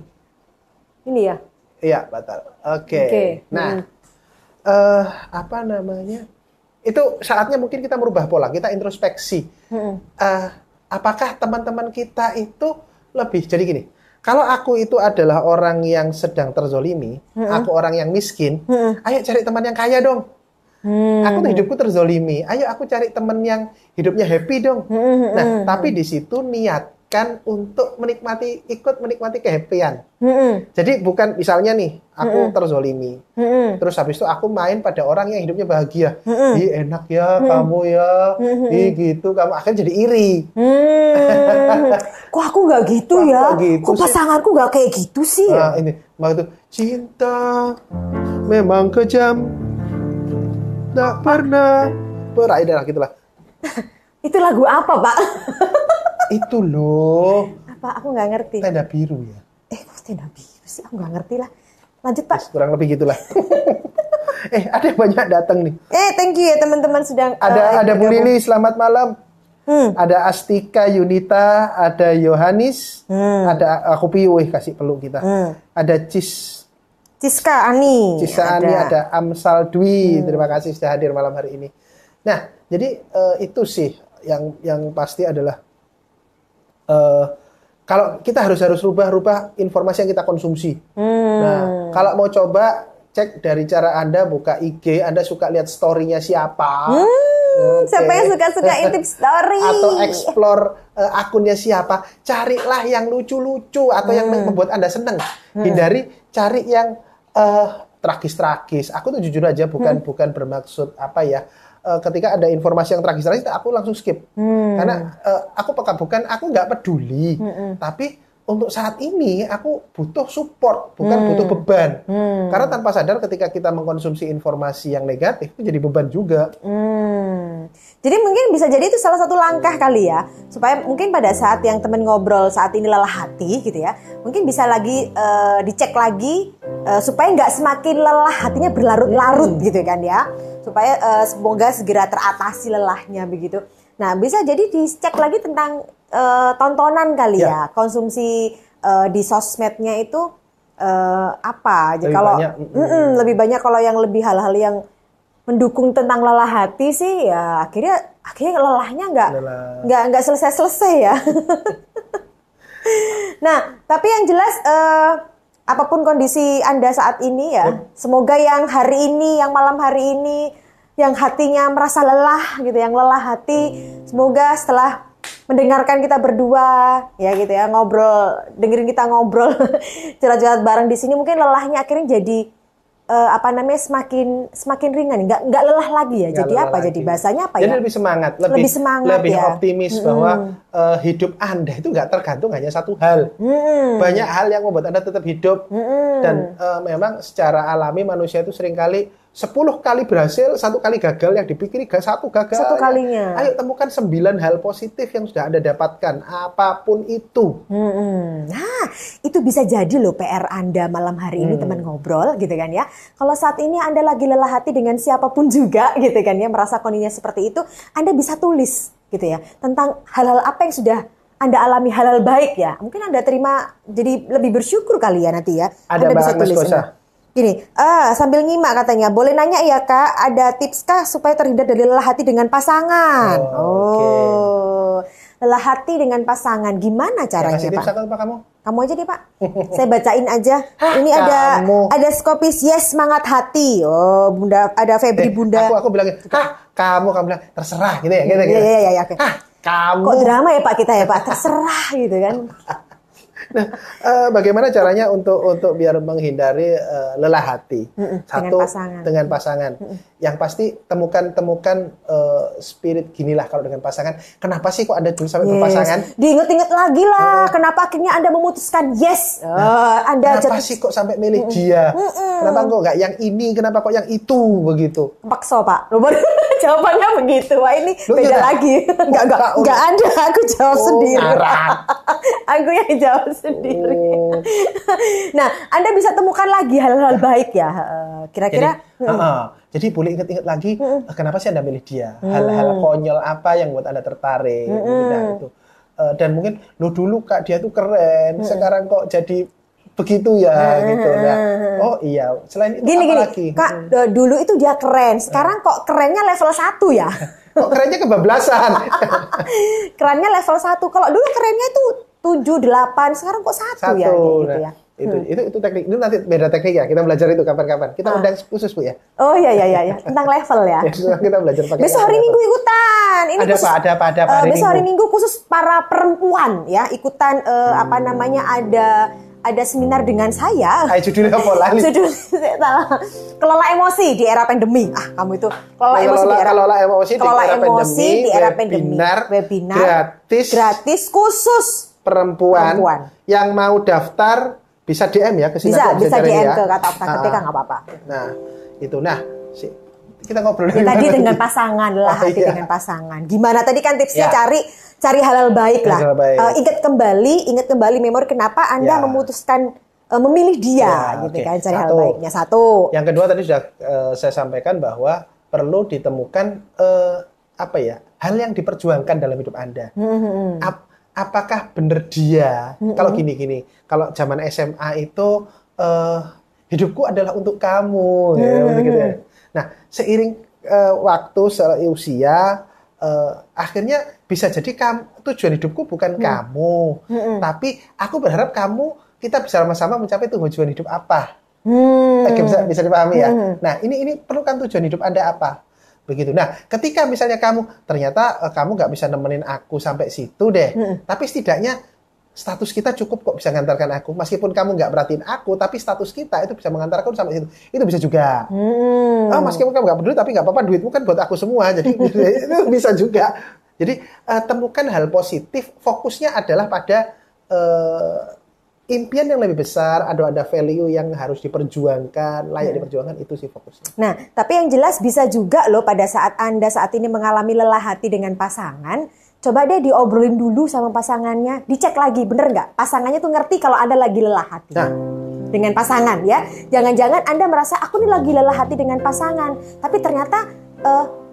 Ini ya? Iya, betul. Oke. Nah, apa namanya? Itu saatnya mungkin kita merubah pola, kita introspeksi. Apakah teman-teman kita itu lebih, jadi gini, kalau aku itu adalah orang yang sedang terzolimi, aku orang yang miskin, ayo cari teman yang kaya dong. Aku tuh hidupku terzolimi, ayo aku cari teman yang hidupnya happy dong. Nah, tapi di situ niatkan untuk ikut menikmati kehappyan. Jadi bukan misalnya nih, aku terzolimi, terus habis itu aku main pada orang yang hidupnya bahagia. Ih enak ya kamu ya, ih gitu, kamu akhirnya jadi iri. Kok aku nggak gitu ya? Kok pasanganku nggak kayak gitu sih? Nah, ini maksud cinta memang kejam, tak pernah berakhir lah gitulah. Itu lagu apa, Pak? Itu loh. Apa? Aku nggak ngerti. Tenda biru ya. Kok tenda biru sih? Aku nggak ngerti lah. Lanjut, Pak. Kurang lebih gitulah. Ada yang banyak datang nih. Thank you ya teman-teman sudah. Ada Bu Lili, selamat malam. Ada Astika Yunita, ada Yohanis, ada aku piuh kasih peluk kita. Ada Ciska Ani. Ada Amsal Dwi. Terima kasih sudah hadir malam hari ini. Nah, jadi itu sih yang pasti adalah kalau kita harus rubah informasi yang kita konsumsi. Nah, kalau mau coba cek dari cara Anda buka IG, Anda suka lihat story-nya siapa. Siapa yang suka intip story. Atau explore akunnya siapa. Carilah yang lucu-lucu atau yang membuat Anda senang. Hindari cari yang tragis-tragis. Aku tuh jujur aja bukan bermaksud apa ya. Ketika ada informasi yang tragis-tragis, aku langsung skip. Karena aku nggak peduli. Tapi untuk saat ini aku butuh support, bukan butuh beban. Karena tanpa sadar ketika kita mengkonsumsi informasi yang negatif itu jadi beban juga. Jadi mungkin bisa jadi itu salah satu langkah kali ya, supaya mungkin pada saat yang temen ngobrol saat ini lelah hati gitu ya, mungkin bisa lagi dicek lagi supaya nggak semakin lelah hatinya berlarut-larut gitu kan ya, supaya semoga segera teratasi lelahnya begitu. Nah bisa jadi dicek lagi tentang tontonan kali ya, konsumsi di sosmednya itu apa aja. Kalau lebih banyak kalau yang lebih hal-hal yang mendukung tentang lelah hati sih ya akhirnya lelahnya nggak selesai ya. Nah tapi yang jelas apapun kondisi Anda saat ini ya, semoga yang hari ini, yang malam hari ini, yang hatinya merasa lelah gitu, yang lelah hati, semoga setelah mendengarkan kita berdua ya gitu ya, dengerin kita ngobrol curhat-curhat bareng di sini, mungkin lelahnya akhirnya jadi semakin ringan, nggak lelah lagi ya. Jadi apa? Lagi. Jadi bahasanya apa ya? Jadi lebih semangat, lebih ya. Optimis bahwa hidup Anda itu nggak tergantung hanya satu hal. Banyak hal yang membuat Anda tetap hidup dan memang secara alami manusia itu seringkali 10 kali berhasil, 1 kali gagal, yang dipikir 1 gagal. 1 kalinya. Ayo temukan 9 hal positif yang sudah Anda dapatkan, apapun itu. Nah, itu bisa jadi loh PR Anda malam hari ini teman ngobrol gitu kan ya. Kalau saat ini Anda lagi lelah hati dengan siapapun juga gitu kan ya, merasa kondisinya seperti itu, Anda bisa tulis gitu ya, tentang hal-hal apa yang sudah Anda alami, hal-hal baik ya. Mungkin Anda terima jadi lebih bersyukur kali ya nanti ya. Ada Anda bisa Mbak tulis. Gini, sambil nyimak katanya, boleh nanya ya Kak, ada tips kah supaya terhindar dari lelah hati dengan pasangan? Lelah hati dengan pasangan, gimana caranya ya, Pak? Pak kamu? Kamu aja deh Pak, saya bacain aja. Ini ada Skopis, yes semangat hati. Oh, Bunda, ada Febri Bunda. Aku bilangin, kamu bilang terserah gitu ya, gitu. Iya, oke. Kamu. Kok drama ya Pak kita ya Pak, terserah gitu kan. Nah, bagaimana caranya untuk biar menghindari lelah hati? Satu, dengan pasangan. Yang pasti temukan spirit ginilah kalau dengan pasangan. Kenapa sih kok Anda dulu sampai berpasangan? Diinget-inget lagi lah. Kenapa akhirnya Anda memutuskan yes? Kenapa sih kok sampai milih dia? Kenapa kok nggak yang ini? Kenapa kok yang itu? Begitu. Paksa Pak. Jawabannya begitu. Wah ini beda lagi. Enggak ada. Aku jawab sendiri. Aku yang jawab sendiri. Nah, Anda bisa temukan lagi hal-hal baik ya. Kira-kira. Jadi boleh ingat-ingat lagi. Kenapa sih Anda milih dia? Hal-hal konyol apa yang buat Anda tertarik? Nah, itu. Dan mungkin dulu Kak dia tuh keren. Sekarang kok jadi begitu ya gitu. Nah, oh iya, selain itu apa lagi? Kak, dulu itu dia keren. Sekarang kok kerennya level 1 ya? Kok kerennya kebablasan? Kerennya level 1. Kalau dulu kerennya itu 7, 8, sekarang kok 1 ya gitu ya. Itu teknik. Itu nanti beda teknik ya. Kita belajar itu kapan-kapan. Kita undang khusus Bu ya. Oh iya. Tentang level ya. Kita belajar pakai. Besok hari Minggu ikutan. Ini ada khusus, apa hari besok hari Minggu khusus para perempuan ya, ikutan ada seminar dengan saya. Judulnya apa lali? Kelola emosi di era pandemi. Kamu itu kelola emosi di era pandemi. Webinar gratis khusus perempuan. Yang mau daftar bisa DM ya ke sini. Bisa DM ke kata ketika nggak apa-apa. Nah, itu. Kita ngobrol tadi dengan pasangan lah, dengan pasangan. Gimana tadi kan tipsnya cari hal-hal baik lah. Ingat kembali memori kenapa Anda memutuskan memilih dia gitu kan, cari hal baiknya. Satu. Yang kedua tadi sudah saya sampaikan bahwa perlu ditemukan hal yang diperjuangkan dalam hidup Anda. Apakah benar dia? Kalau gini, kalau zaman SMA itu hidupku adalah untuk kamu, gitu ya. Nah, seiring waktu usia, akhirnya bisa jadi tujuan hidupku bukan kamu, tapi aku berharap kita bisa sama-sama mencapai tujuan hidup apa. Bisa dipahami ya. Nah, ini perlu kan tujuan hidup Anda apa? Begitu. Nah, ketika misalnya ternyata kamu nggak bisa nemenin aku sampai situ deh, tapi setidaknya status kita cukup kok bisa mengantarkan aku. Meskipun kamu nggak perhatiin aku, tapi status kita itu bisa mengantarkan sampai situ. Itu bisa juga. Meskipun kamu nggak peduli, tapi nggak apa-apa, duitmu kan buat aku semua. Jadi itu bisa juga. Jadi temukan hal positif. Fokusnya adalah pada impian yang lebih besar, ada value yang harus diperjuangkan, layak diperjuangkan, itu sih fokusnya. Nah, tapi yang jelas bisa juga loh pada saat Anda saat ini mengalami lelah hati dengan pasangan, coba deh diobrolin dulu sama pasangannya, dicek lagi, bener nggak? Pasangannya tuh ngerti kalau Anda lagi lelah hati. Dengan pasangan ya. Jangan-jangan Anda merasa, aku nih lagi lelah hati dengan pasangan, tapi ternyata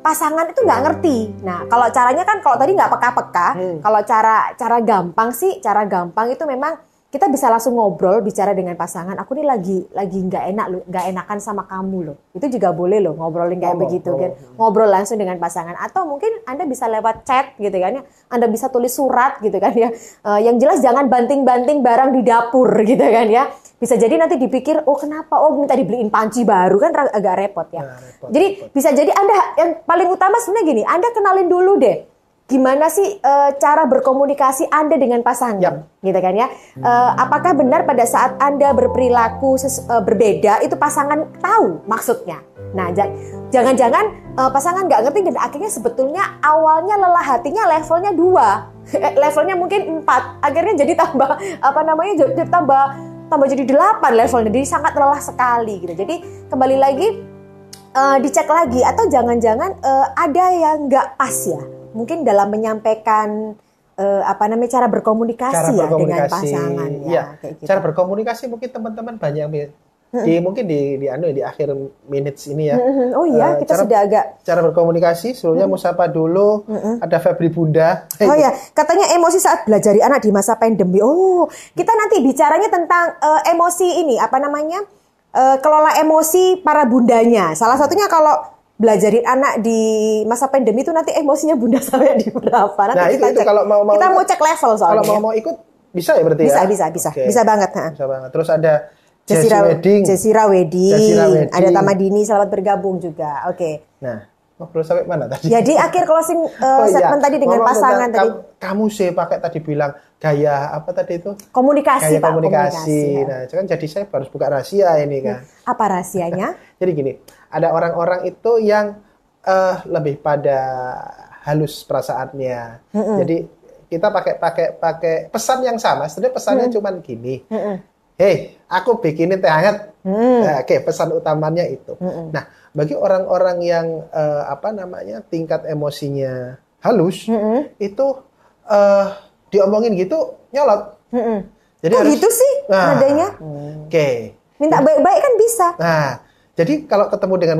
pasangan itu nggak ngerti. Nah, kalau caranya kan, kalau tadi nggak peka-peka, kalau cara gampang itu memang kita bisa langsung ngobrol, bicara dengan pasangan. Aku nih lagi nggak enakan sama kamu loh. Itu juga boleh loh ngobrolin kayak begitu kan. Ngobrol langsung dengan pasangan. Atau mungkin Anda bisa lewat chat gitu kan ya. Anda bisa tulis surat gitu kan ya. Yang jelas jangan banting-banting barang di dapur gitu kan ya. Bisa jadi nanti dipikir, kenapa? Minta dibeliin panci baru kan agak repot ya. Jadi bisa jadi Anda yang paling utama sebenarnya gini, Anda kenalin dulu deh. Gimana sih cara berkomunikasi Anda dengan pasangan, gitu kan ya? Apakah benar pada saat Anda berperilaku berbeda itu pasangan tahu maksudnya? Nah, jangan-jangan pasangan nggak ngerti dan akhirnya sebetulnya awalnya lelah hatinya levelnya 2, levelnya mungkin 4, akhirnya jadi tambah tambah jadi 8 levelnya, jadi sangat lelah sekali gitu. Jadi kembali lagi dicek lagi atau jangan-jangan ada yang nggak pas ya, mungkin dalam menyampaikan cara berkomunikasi dengan pasangan ya. Kayak gitu. Cara berkomunikasi mungkin teman-teman banyak yang mungkin di akhir minutes ini ya. Oh iya, kita sudah agak cara berkomunikasi sebelumnya musapa dulu. Ada Febri Bunda. Oh ya, katanya emosi saat belajari anak di masa pandemi. Oh, kita nanti bicaranya tentang emosi ini kelola emosi para bundanya. Salah satunya kalau belajarin anak di masa pandemi itu nanti emosinya bunda sampai di berapa? Nanti itu kalau mau kita mau cek level soalnya. Kalau mau ikut bisa ya berarti bisa. Okay. Bisa banget. Bisa banget. Terus ada Jessira Wedding. Ada Tamadini, selamat bergabung juga. Oke. Nah, ngobrol sampai mana tadi? Jadi akhir closing segmen tadi dengan pasangan tadi. Kamu sih pakai tadi bilang gaya apa tadi itu? Komunikasi, Pak. Komunikasi. Nah, kan jadi saya harus buka rahasia ini kan. Apa rahasianya? Jadi gini, ada orang-orang itu yang lebih pada halus perasaannya. Jadi kita pakai pesan yang sama. Sebenarnya pesannya cuma gini. Hei, aku bikinin teh hangat. Nah, oke, pesan utamanya itu. Nah, bagi orang-orang yang tingkat emosinya halus, itu diomongin gitu nyolot. Jadi harus, gitu sih nadanya. Oke. Minta baik-baik kan bisa. Nah, jadi kalau ketemu dengan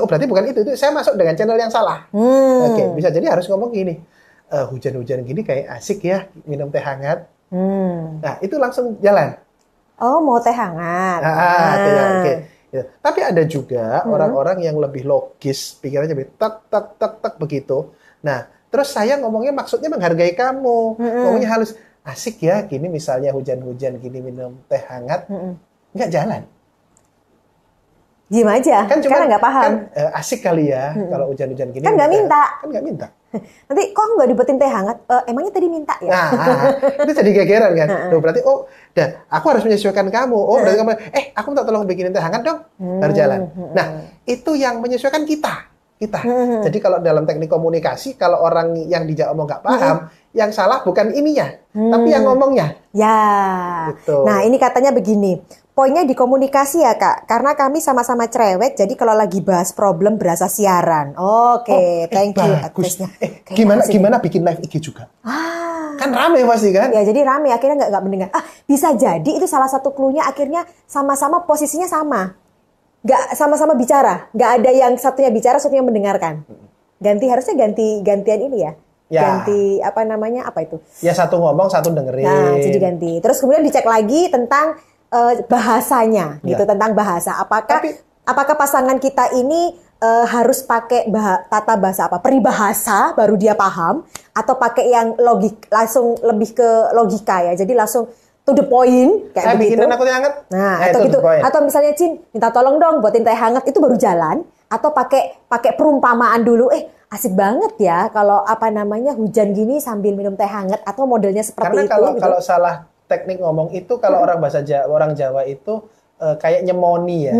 berarti bukan itu saya masuk dengan channel yang salah. Oke, bisa jadi harus ngomong gini. Hujan-hujan gini kayak asik ya minum teh hangat. Nah, itu langsung jalan. Oh, mau teh hangat. Oke. Ya. Tapi ada juga orang-orang yang lebih logis, pikirannya lebih tak begitu. Nah, terus saya ngomongnya maksudnya menghargai kamu. Ngomongnya halus. Asik ya, gini misalnya hujan-hujan gini minum teh hangat. Nggak jalan. Diem aja, karena nggak paham. Kan asik kali ya kalau hujan-hujan gini. Kan nggak minta. Nanti kok nggak dibuatin teh hangat? Emangnya tadi minta ya? Nah, itu jadi gegeran kan. Berarti aku harus menyesuaikan kamu. Berarti kamu, aku minta tolong bikinin teh hangat dong. Baru jalan. Nah, itu yang menyesuaikan kita. Jadi kalau dalam teknik komunikasi, kalau orang yang dijak omong nggak paham, yang salah bukan ininya, tapi yang ngomongnya. Ya. Gitu. Nah, ini katanya begini. Poinnya di komunikasi ya Kak, karena kami sama-sama cerewet, jadi kalau lagi bahas problem berasa siaran. Oke, thank you. Bagus. Gimana bikin live IG juga? Kan rame pasti kan? Ya jadi rame, akhirnya nggak mendengar. Bisa jadi itu salah satu clue-nya akhirnya sama-sama posisinya sama. Nggak sama-sama bicara, nggak ada yang satunya bicara, satunya mendengarkan. Harusnya gantian ini ya. Ganti apa itu? Ya satu ngomong, satu dengerin. Nah, jadi ganti. Terus kemudian dicek lagi tentang bahasanya, gitu, tentang bahasa. Apakah pasangan kita ini harus pakai tata bahasa apa? Peribahasa baru dia paham, atau pakai yang langsung lebih ke logika ya. Jadi langsung to the point kayak begitu. Bikinin aku teh hangat. Nah, atau gitu. Atau misalnya Cin, minta tolong dong buatin teh hangat, itu baru jalan. Atau pakai perumpamaan dulu. Asik banget ya kalau hujan gini sambil minum teh hangat, atau modelnya seperti itu. Karena kalau salah teknik ngomong itu, kalau orang Jawa itu kayak nyemoni ya.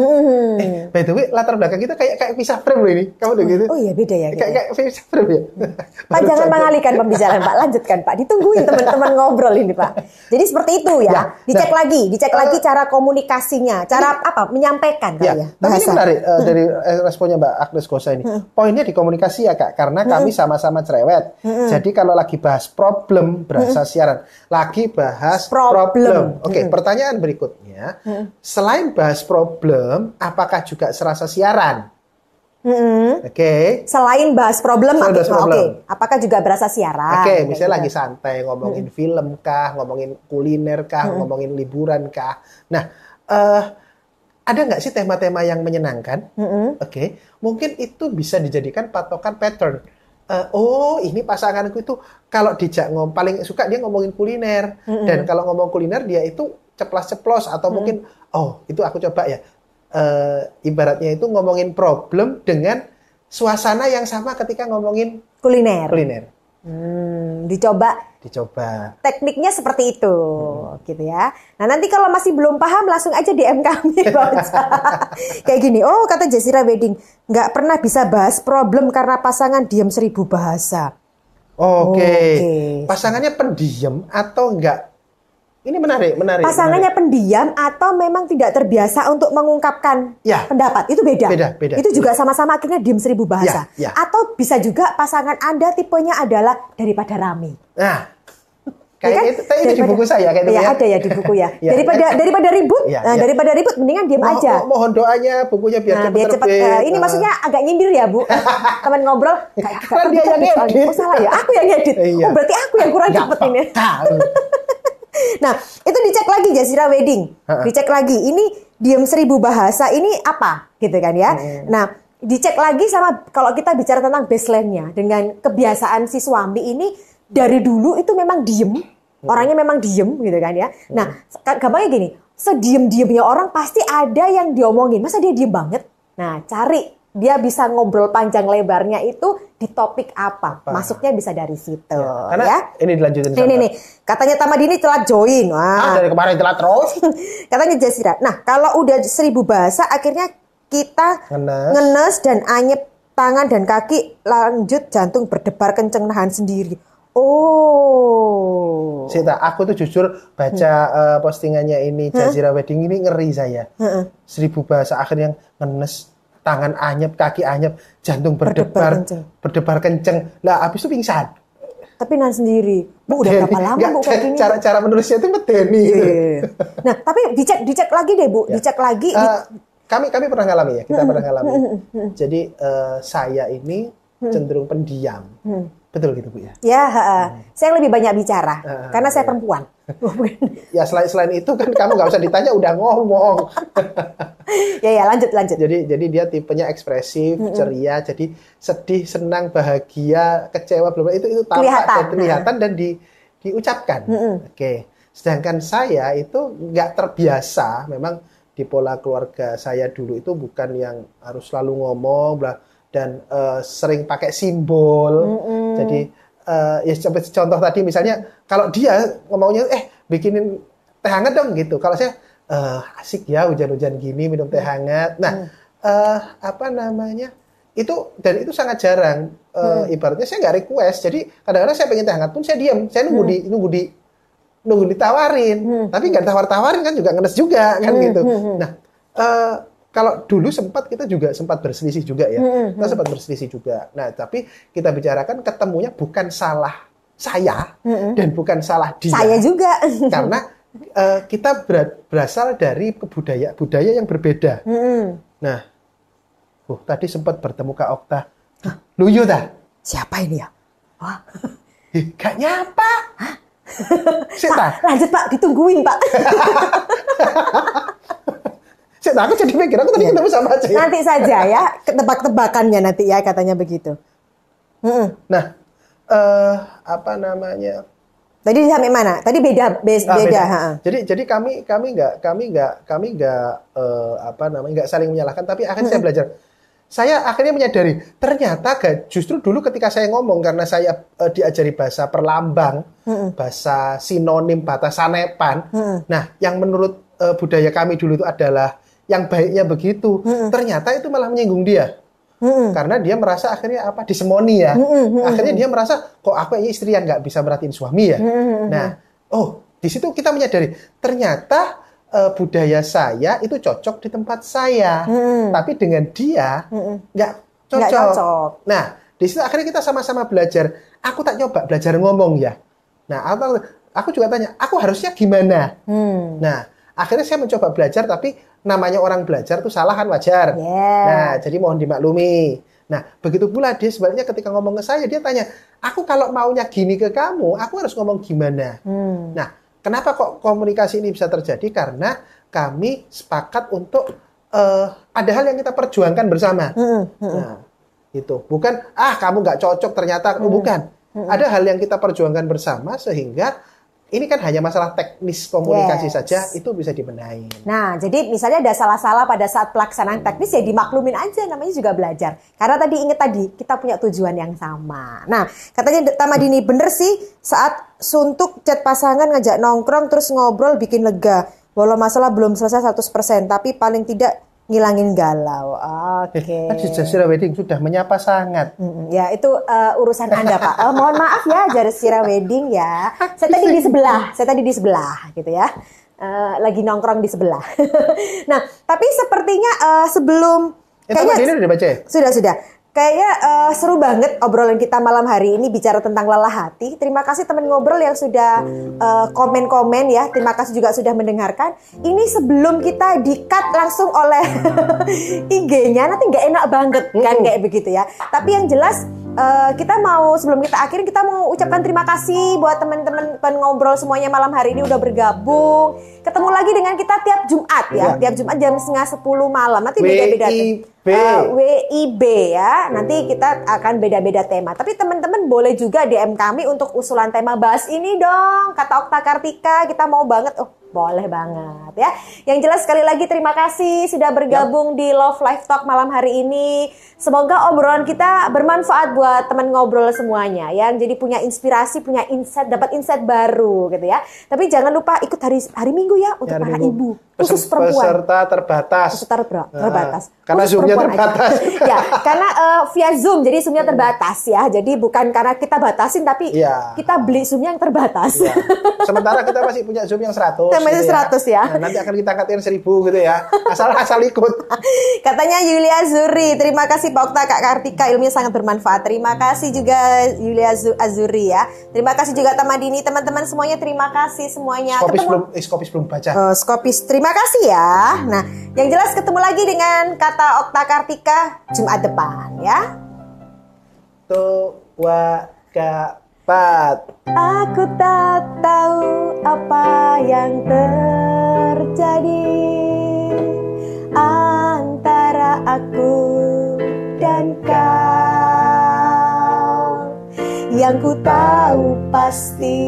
By the way, latar belakang kita kayak pisah frame loh ini. Kamu udah gitu? Oh iya, beda ya. Kayak pisah frame ya. Pak, jangan mengalihkan pembicaraan, Pak. Lanjutkan, Pak. Ditungguin teman-teman ngobrol ini, Pak. Jadi seperti itu ya. Dicek lagi cara komunikasinya, cara menyampaikan kali ya. Tapi ini menarik dari responnya Mbak Agnes Gosa ini. Poinnya di komunikasi ya, Kak. Karena kami sama-sama cerewet. Jadi kalau lagi bahas problem, berasa siaran. Lagi bahas problem. Oke, pertanyaan berikutnya. Selain bahas problem, apakah juga serasa siaran? Oke. Selain bahas problem, apakah juga berasa siaran? Misalnya lagi santai, ngomongin film kah, ngomongin kuliner kah, ngomongin liburan kah. Nah, ada nggak sih tema-tema yang menyenangkan? Mungkin itu bisa dijadikan patokan pattern. Ini pasanganku itu kalau dijak paling suka dia ngomongin kuliner. Dan kalau ngomong kuliner dia itu ceplas-ceplos, atau mungkin itu aku coba ya, ibaratnya itu ngomongin problem dengan suasana yang sama ketika ngomongin kuliner. Dicoba tekniknya seperti itu, gitu ya. Nah, nanti kalau masih belum paham langsung aja DM kami. Kayak gini, kata Jessira Wedding, nggak pernah bisa bahas problem karena pasangan diam 1000 bahasa. Pasangannya pendiam atau enggak Ini menarik. Pasangannya pendiam atau memang tidak terbiasa untuk mengungkapkan pendapat, itu beda. Itu juga sama-sama akhirnya diem 1000 bahasa. Atau bisa juga pasangan Anda tipenya adalah daripada rame. Nah, itu di buku saya kayak ya. Ada ya di buku ya. Daripada ribut, daripada ribut mendingan diem aja. Mohon doanya bukunya biar cepat terbit. Ini maksudnya agak nyindir ya, Bu. Teman ngobrol, kan dia yang ngedit. Oh, salah ya, aku yang ngedit. Oh, berarti aku yang kurang cepet ini. Nah, itu dicek lagi Jazira Wedding. Dicek lagi, ini diem 1000 bahasa, ini apa? Gitu kan ya. Nah, dicek lagi sama kalau kita bicara tentang baseline-nya. Dengan kebiasaan si suami ini, dari dulu itu memang diem. Orangnya memang diem gitu kan ya. Nah, gampangnya gini, sediem-diemnya orang pasti ada yang diomongin. Masa dia diem banget? Nah, cari. Dia bisa ngobrol panjang lebarnya itu di topik apa? Masuknya bisa dari situ. Karena ini dilanjutin sama. Nih. Katanya Tamadini telat join. Wah. Dari kemarin telat terus. Katanya Jazira. Nah, kalau udah 1000 bahasa, akhirnya kita ngenes dan anyep tangan dan kaki, lanjut jantung berdebar kenceng nahan sendiri. Oh. Sita, aku tuh jujur baca postingannya ini Jazira Wedding ini ngeri saya. 1000 bahasa akhirnya ngenes. Tangan anyep, kaki anyep, jantung berdebar kenceng. Lah, habis itu pingsan. Tapi nahan sendiri. Bu, udah berapa lama Bu kayak gini? Cara menulisnya itu medeni. Nah, tapi dicek lagi deh Bu, dicek lagi. Kami pernah ngalami ya, kita pernah ngalami. Jadi saya ini cenderung pendiam. Betul gitu Bu ya? Ya, saya lebih banyak bicara karena saya perempuan. Ya selain itu kan kamu nggak usah ditanya udah ngomong. Ya lanjut. Jadi dia tipenya ekspresif, ceria, jadi sedih, senang, bahagia, kecewa, belum itu tampak kelihatan dan diucapkan. Oke. Sedangkan saya itu nggak terbiasa, memang di pola keluarga saya dulu itu bukan yang harus selalu ngomong, dan sering pakai simbol. Jadi ya contoh tadi misalnya kalau dia ngomongnya bikinin teh hangat dong gitu. Kalau saya asik ya hujan-hujan gini minum teh hangat. Nah, apa namanya? Itu sangat jarang. Ibaratnya saya nggak request. Jadi kadang-kadang saya pengen teh hangat pun saya diam. Saya nunggu ditawarin. Tapi nggak tawar-tawarin kan juga ngenes juga kan gitu. Nah, kalau dulu kita juga sempat berselisih juga ya. Kita sempat berselisih juga. Nah, tapi kita bicarakan ketemunya bukan salah saya dan bukan salah dia. Saya juga. Karena kita berasal dari budaya yang berbeda. Nah, tadi sempat bertemu Kak Okta. Luyu dah. Siapa ini ya? Wah. Gak nyapa. Lanjut Pak, ditungguin Pak. Aku jadi mikir, aku tadi ketemu sama aja. Nanti saja ya, tebak-tebakannya nanti ya, katanya begitu. Nah, apa namanya? Tadi sampai mana? Tadi beda. Jadi kami nggak saling menyalahkan, tapi akhirnya saya belajar. Saya akhirnya menyadari, ternyata justru dulu ketika saya ngomong, karena saya diajari bahasa perlambang, bahasa sinonim, bahasa sanepan. Nah, yang menurut budaya kami dulu itu adalah yang baiknya begitu, ternyata itu malah menyinggung dia. Karena dia merasa akhirnya disemoni ya. Akhirnya dia merasa, kok aku istri yang nggak bisa merhatiin suami ya. Nah, di situ kita menyadari, ternyata budaya saya itu cocok di tempat saya. Tapi dengan dia, nggak cocok. Nah, di situ akhirnya kita sama-sama belajar. Aku tak nyoba belajar ngomong ya. Nah, aku juga tanya, aku harusnya gimana? Nah, akhirnya saya mencoba belajar, tapi namanya orang belajar tuh salah kan wajar. Nah, jadi mohon dimaklumi. Nah, begitu pula dia sebenarnya ketika ngomong ke saya, dia tanya, aku kalau maunya gini ke kamu, aku harus ngomong gimana? Nah, kenapa kok komunikasi ini bisa terjadi? Karena kami sepakat untuk ada hal yang kita perjuangkan bersama. Nah, itu bukan kamu nggak cocok ternyata, bukan. Ada hal yang kita perjuangkan bersama sehingga ini kan hanya masalah teknis komunikasi saja, itu bisa dibenahi. Nah, jadi misalnya ada salah-salah pada saat pelaksanaan teknis, ya dimaklumin aja, namanya juga belajar. Karena ingat tadi, kita punya tujuan yang sama. Nah, katanya Tamadini, bener sih saat suntuk chat pasangan ngajak nongkrong, terus ngobrol bikin lega. Walau masalah belum selesai 100%, tapi paling tidak ngilangin galau. Oke. Jazira Wedding sudah menyapa sangat. Ya itu urusan Anda Pak. Mohon maaf ya Jazira Wedding ya. Saya tadi di sebelah gitu ya. Lagi nongkrong di sebelah. Nah tapi sepertinya sebelum kayaknya ini udah dibaca ya? Sudah. Kayaknya seru banget obrolan kita malam hari ini bicara tentang lelah hati. Terima kasih teman ngobrol yang sudah komen-komen ya. Terima kasih juga sudah mendengarkan. Ini sebelum kita di-cut langsung oleh IG-nya, nanti nggak enak banget kan kayak begitu ya. Tapi yang jelas kita mau sebelum kita akhirin kita mau ucapkan terima kasih buat teman-teman ngobrol semuanya malam hari ini udah bergabung. Ketemu lagi dengan kita tiap Jumat ya. Tiap Jumat jam 9:30 malam. Nanti beda-beda WIB ya. Nanti kita akan beda-beda tema. Tapi teman-teman boleh juga DM kami untuk usulan tema bahas ini dong. Kata Okta Kartika kita mau banget. Boleh banget ya. Yang jelas sekali lagi terima kasih sudah bergabung di Love Life Talk malam hari ini. Semoga obrolan kita bermanfaat buat teman ngobrol semuanya ya. Jadi punya inspirasi, punya insight, dapat insight baru gitu ya. Tapi jangan lupa ikut hari Minggu ya untuk para ibu. Khusus perempuan. Peserta terbatas. Terbatas. Karena Zoom-nya terbatas. Ya, karena via Zoom jadi Zoom-nya terbatas ya. Jadi bukan karena kita batasin tapi kita beli Zoom yang terbatas. Ya. Sementara kita masih punya Zoom yang 100. Masih 100 ya. Nah, nanti akan kita angkatin 1000 gitu ya. Asal ikut. Katanya Yulia Azuri, terima kasih Pak Okta, Kak Kartika, ilmunya sangat bermanfaat. Terima kasih juga Yulia Azuri ya. Terima kasih juga Tamadini, teman-teman semuanya terima kasih semuanya. Skopis belum baca. Skopis, terima kasih ya. Nah, yang jelas ketemu lagi dengan kata Okta Kartika Jumat depan ya. Aku tak tahu apa yang terjadi antara aku dan kau. Yang ku tahu pasti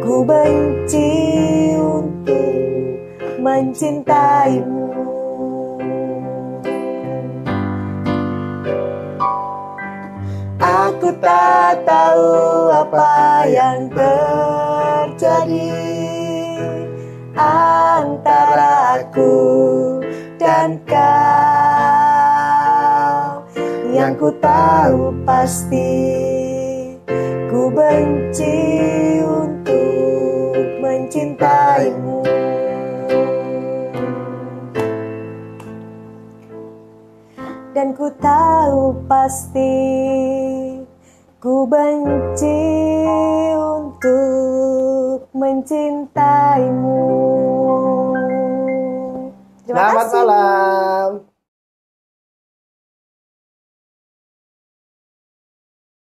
ku benci untuk mencintaimu. Aku tak tahu apa yang terjadi antara aku dan kau. Yang ku tahu pasti ku benci untuk mencintaimu. Dan ku tahu pasti ku benci untuk mencintaimu. Selamat malam.